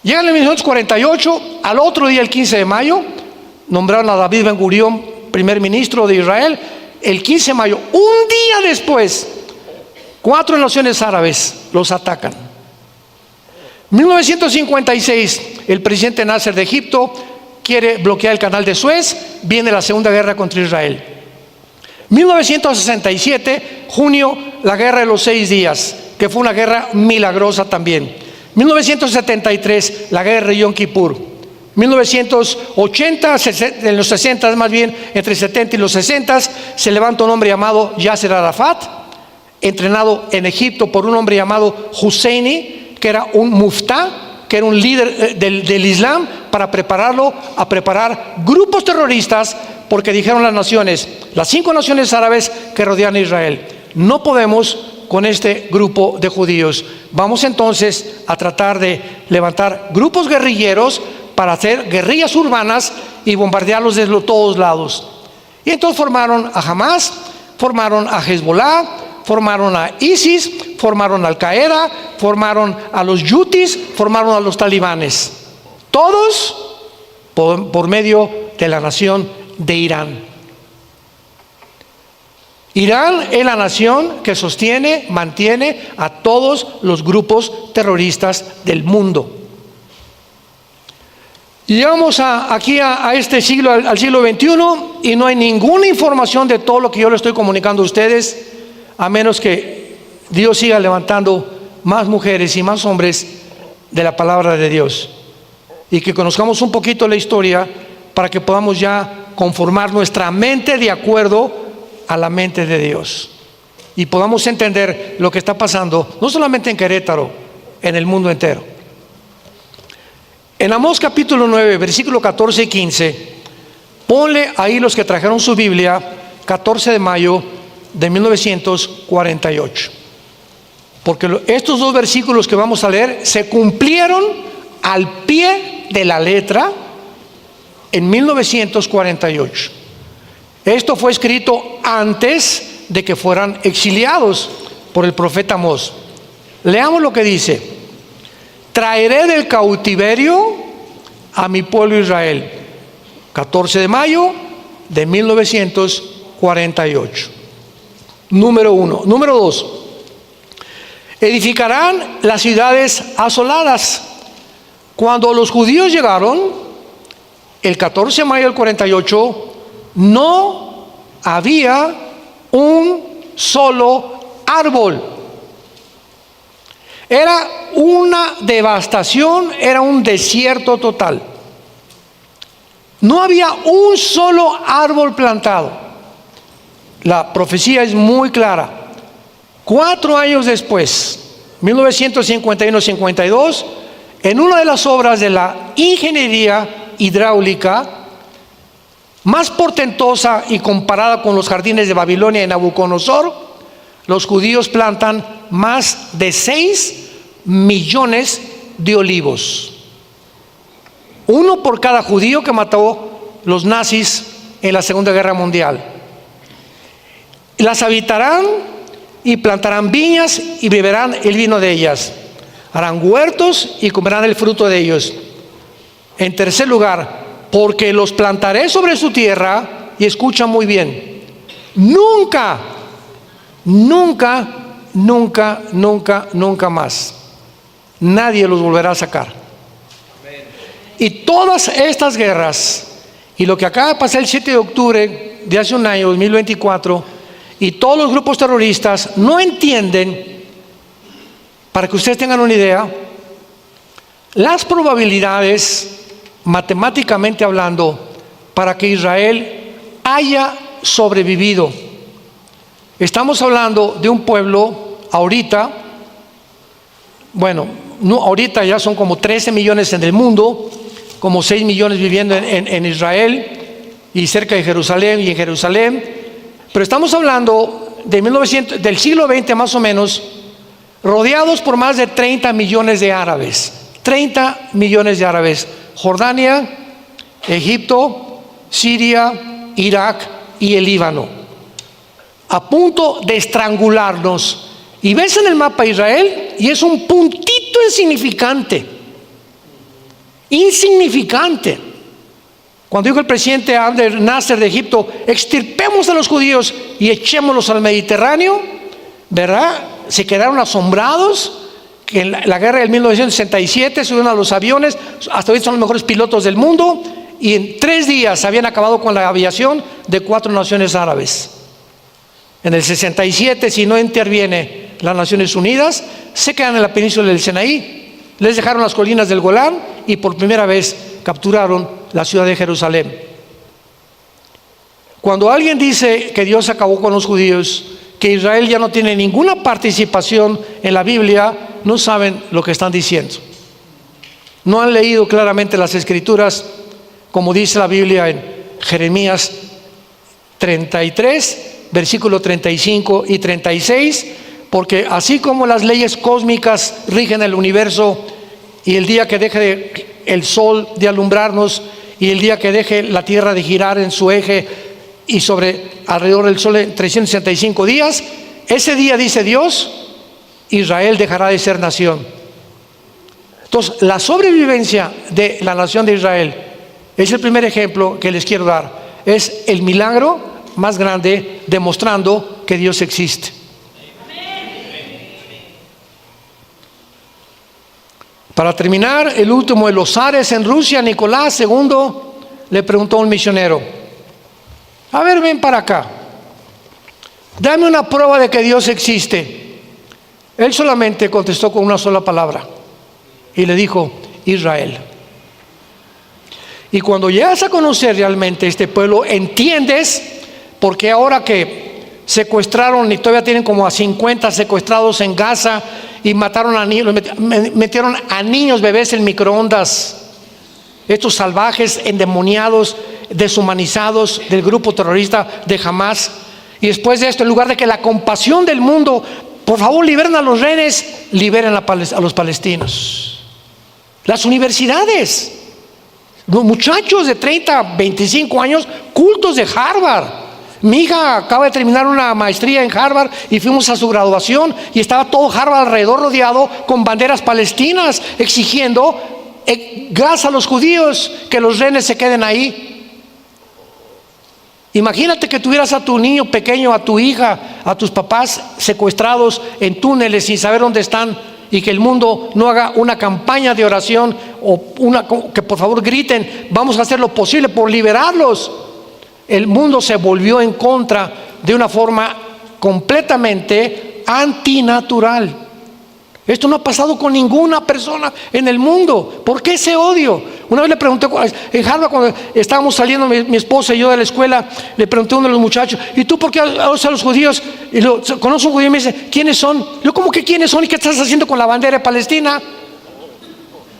Llega en el 1948, al otro día, el 15 de mayo, nombraron a David Ben Gurión primer ministro de Israel. El 15 de mayo, un día después, 4 naciones árabes los atacan. 1956, el presidente Nasser de Egipto quiere bloquear el canal de Suez, viene la Segunda Guerra contra Israel. 1967, junio, la guerra de los 6 días, que fue una guerra milagrosa también. 1973, la guerra de Yom Kippur. 1980, en los 60 más bien, entre 70 y los 60, se levanta un hombre llamado Yasser Arafat, entrenado en Egipto por un hombre llamado Husseini, que era un muftá, que era un líder del Islam, para prepararlo a preparar grupos terroristas, porque dijeron las naciones, las 5 naciones árabes que rodean a Israel: no podemos con este grupo de judíos. Vamos entonces a tratar de levantar grupos guerrilleros para hacer guerrillas urbanas y bombardearlos desde todos lados. Y entonces formaron a Hamas, formaron a Hezbollah, formaron a ISIS, formaron a Al Qaeda, formaron a los Yutis, formaron a los talibanes. Todos por medio de la nación de Irán. Irán es la nación que sostiene, mantiene a todos los grupos terroristas del mundo. Llegamos aquí a este siglo, al siglo XXI, y no hay ninguna información de todo lo que yo le estoy comunicando a ustedes, a menos que Dios siga levantando más mujeres y más hombres de la palabra de Dios, y que conozcamos un poquito la historia para que podamos ya conformar nuestra mente de acuerdo a la mente de Dios, y podamos entender lo que está pasando, no solamente en Querétaro, en el mundo entero. En Amós capítulo 9, versículo 14 y 15, ponle ahí los que trajeron su Biblia, 14 de mayo de 1948. Porque estos 2 versículos que vamos a leer se cumplieron al pie de la letra en 1948. Esto fue escrito antes de que fueran exiliados por el profeta Amós. Leamos lo que dice: traeré del cautiverio a mi pueblo Israel. 14 de mayo de 1948. Número 1. Número 2. Edificarán las ciudades asoladas. Cuando los judíos llegaron, el 14 de mayo del 48, no había un solo árbol. Era una devastación, era un desierto total. No había un solo árbol plantado. La profecía es muy clara. 4 años después, 1951-52, en una de las obras de la ingeniería hidráulica más portentosa y comparada con los jardines de Babilonia y Nabucodonosor, los judíos plantan más de 6 millones de olivos. 1 por cada judío que mató los nazis en la Segunda Guerra Mundial. Las habitarán y plantarán viñas y beberán el vino de ellas. Harán huertos y comerán el fruto de ellos. En tercer lugar, porque los plantaré sobre su tierra, y escucha muy bien, nunca más nadie los volverá a sacar. Y todas estas guerras, y lo que acaba de pasar el 7 de octubre de hace un año, 2024, y todos los grupos terroristas no entienden, para que ustedes tengan una idea, las probabilidades, matemáticamente hablando, para que Israel haya sobrevivido. Estamos hablando de un pueblo ahorita, bueno, no, ahorita ya son como 13 millones en el mundo, como 6 millones viviendo en Israel y cerca de Jerusalén y en Jerusalén, pero estamos hablando de del siglo XX más o menos, rodeados por más de 30 millones de árabes. 30 millones de árabes. Jordania, Egipto, Siria, Irak y el Líbano, a punto de estrangularnos. Y ves en el mapa Israel y es un puntito insignificante. Cuando dijo el presidente Abdel Nasser de Egipto, extirpemos a los judíos y echémoslos al Mediterráneo, ¿verdad? Se quedaron asombrados. Que en la guerra del 1967 subieron a los aviones, hasta hoy son los mejores pilotos del mundo, y en 3 días habían acabado con la aviación de 4 naciones árabes. En el 67, si no interviene las Naciones Unidas, se quedan en la península del Sinaí, les dejaron las colinas del Golán y por primera vez capturaron la ciudad de Jerusalén. Cuando alguien dice que Dios acabó con los judíos, que Israel ya no tiene ninguna participación en la Biblia, no saben lo que están diciendo. No han leído claramente las Escrituras, como dice la Biblia en Jeremías 33, versículo 35 y 36, porque así como las leyes cósmicas rigen el universo, y el día que deje el sol de alumbrarnos, y el día que deje la tierra de girar en su eje y alrededor del sol en 365 días, ese día, dice Dios, Israel dejará de ser nación. Entonces, la sobrevivencia de la nación de Israel es el primer ejemplo que les quiero dar. Es el milagro más grande demostrando que Dios existe. Para terminar, el último de los zares en Rusia, Nicolás II, le preguntó a un misionero: a ver, ven para acá, dame una prueba de que Dios existe. Él solamente contestó con una sola palabra y le dijo: Israel. Y cuando llegas a conocer realmente este pueblo, entiendes por qué ahora que secuestraron y todavía tienen como a 50 secuestrados en Gaza, y mataron a niños, metieron a niños bebés en microondas, estos salvajes, endemoniados, deshumanizados del grupo terrorista de Hamas. Y después de esto, en lugar de que la compasión del mundo, por favor liberen a los rehenes, liberen a los palestinos. Las universidades, los muchachos de 30, 25 años, cultos de Harvard. Mi hija acaba de terminar una maestría en Harvard y fuimos a su graduación y estaba todo Harvard alrededor rodeado con banderas palestinas exigiendo gas a los judíos, que los rehenes se queden ahí. Imagínate que tuvieras a tu niño pequeño, a tu hija, a tus papás secuestrados en túneles sin saber dónde están, y que el mundo no haga una campaña de oración o que por favor griten: vamos a hacer lo posible por liberarlos. El mundo se volvió en contra de una forma completamente antinatural. Esto no ha pasado con ninguna persona en el mundo. ¿Por qué ese odio? Una vez le pregunté en Harvard, cuando estábamos saliendo mi esposa y yo de la escuela, le pregunté a uno de los muchachos: ¿y tú por qué odias a los judíos? Y conozco un judío y me dice: ¿quiénes son? Yo, ¿cómo que quiénes son? ¿Y qué estás haciendo con la bandera de Palestina?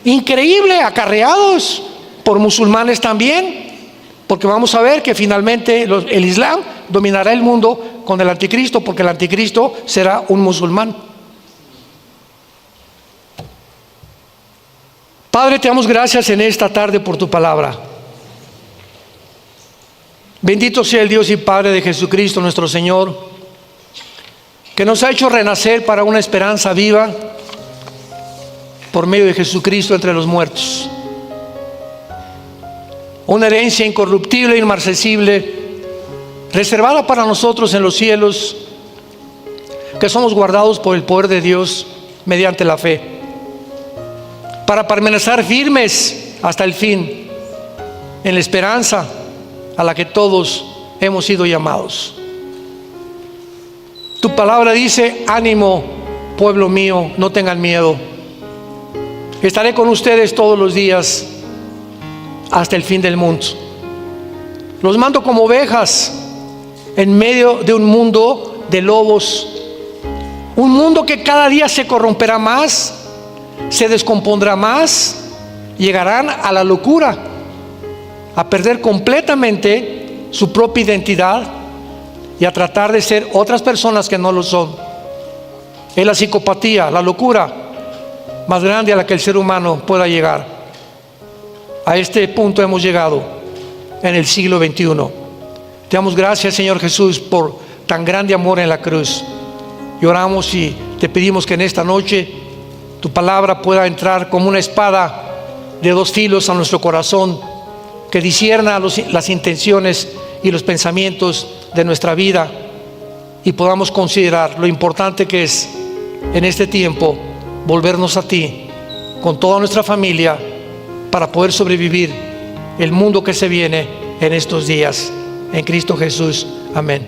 Increíble, acarreados por musulmanes también. Porque vamos a ver que finalmente el Islam dominará el mundo con el anticristo, porque el anticristo será un musulmán. Padre, te damos gracias en esta tarde por tu palabra. Bendito sea el Dios y Padre de Jesucristo nuestro Señor, que nos ha hecho renacer para una esperanza viva por medio de Jesucristo entre los muertos. Una herencia incorruptible e inmarcesible, reservada para nosotros en los cielos, que somos guardados por el poder de Dios mediante la fe, para permanecer firmes hasta el fin, en la esperanza a la que todos hemos sido llamados. Tu palabra dice: ánimo, pueblo mío, no tengan miedo. Estaré con ustedes todos los días hasta el fin del mundo. Los mando como ovejas en medio de un mundo de lobos, un mundo que cada día se corromperá más, se descompondrá más, llegarán a la locura, a perder completamente su propia identidad y a tratar de ser otras personas que no lo son. Es la psicopatía, la locura más grande a la que el ser humano pueda llegar. A este punto hemos llegado en el siglo XXI. Te damos gracias, Señor Jesús, por tan grande amor en la cruz. Y oramos y te pedimos que en esta noche tu palabra pueda entrar como una espada de dos filos a nuestro corazón, que discierna las intenciones y los pensamientos de nuestra vida, y podamos considerar lo importante que es en este tiempo volvernos a ti con toda nuestra familia, para poder sobrevivir el mundo que se viene en estos días. En Cristo Jesús. Amén.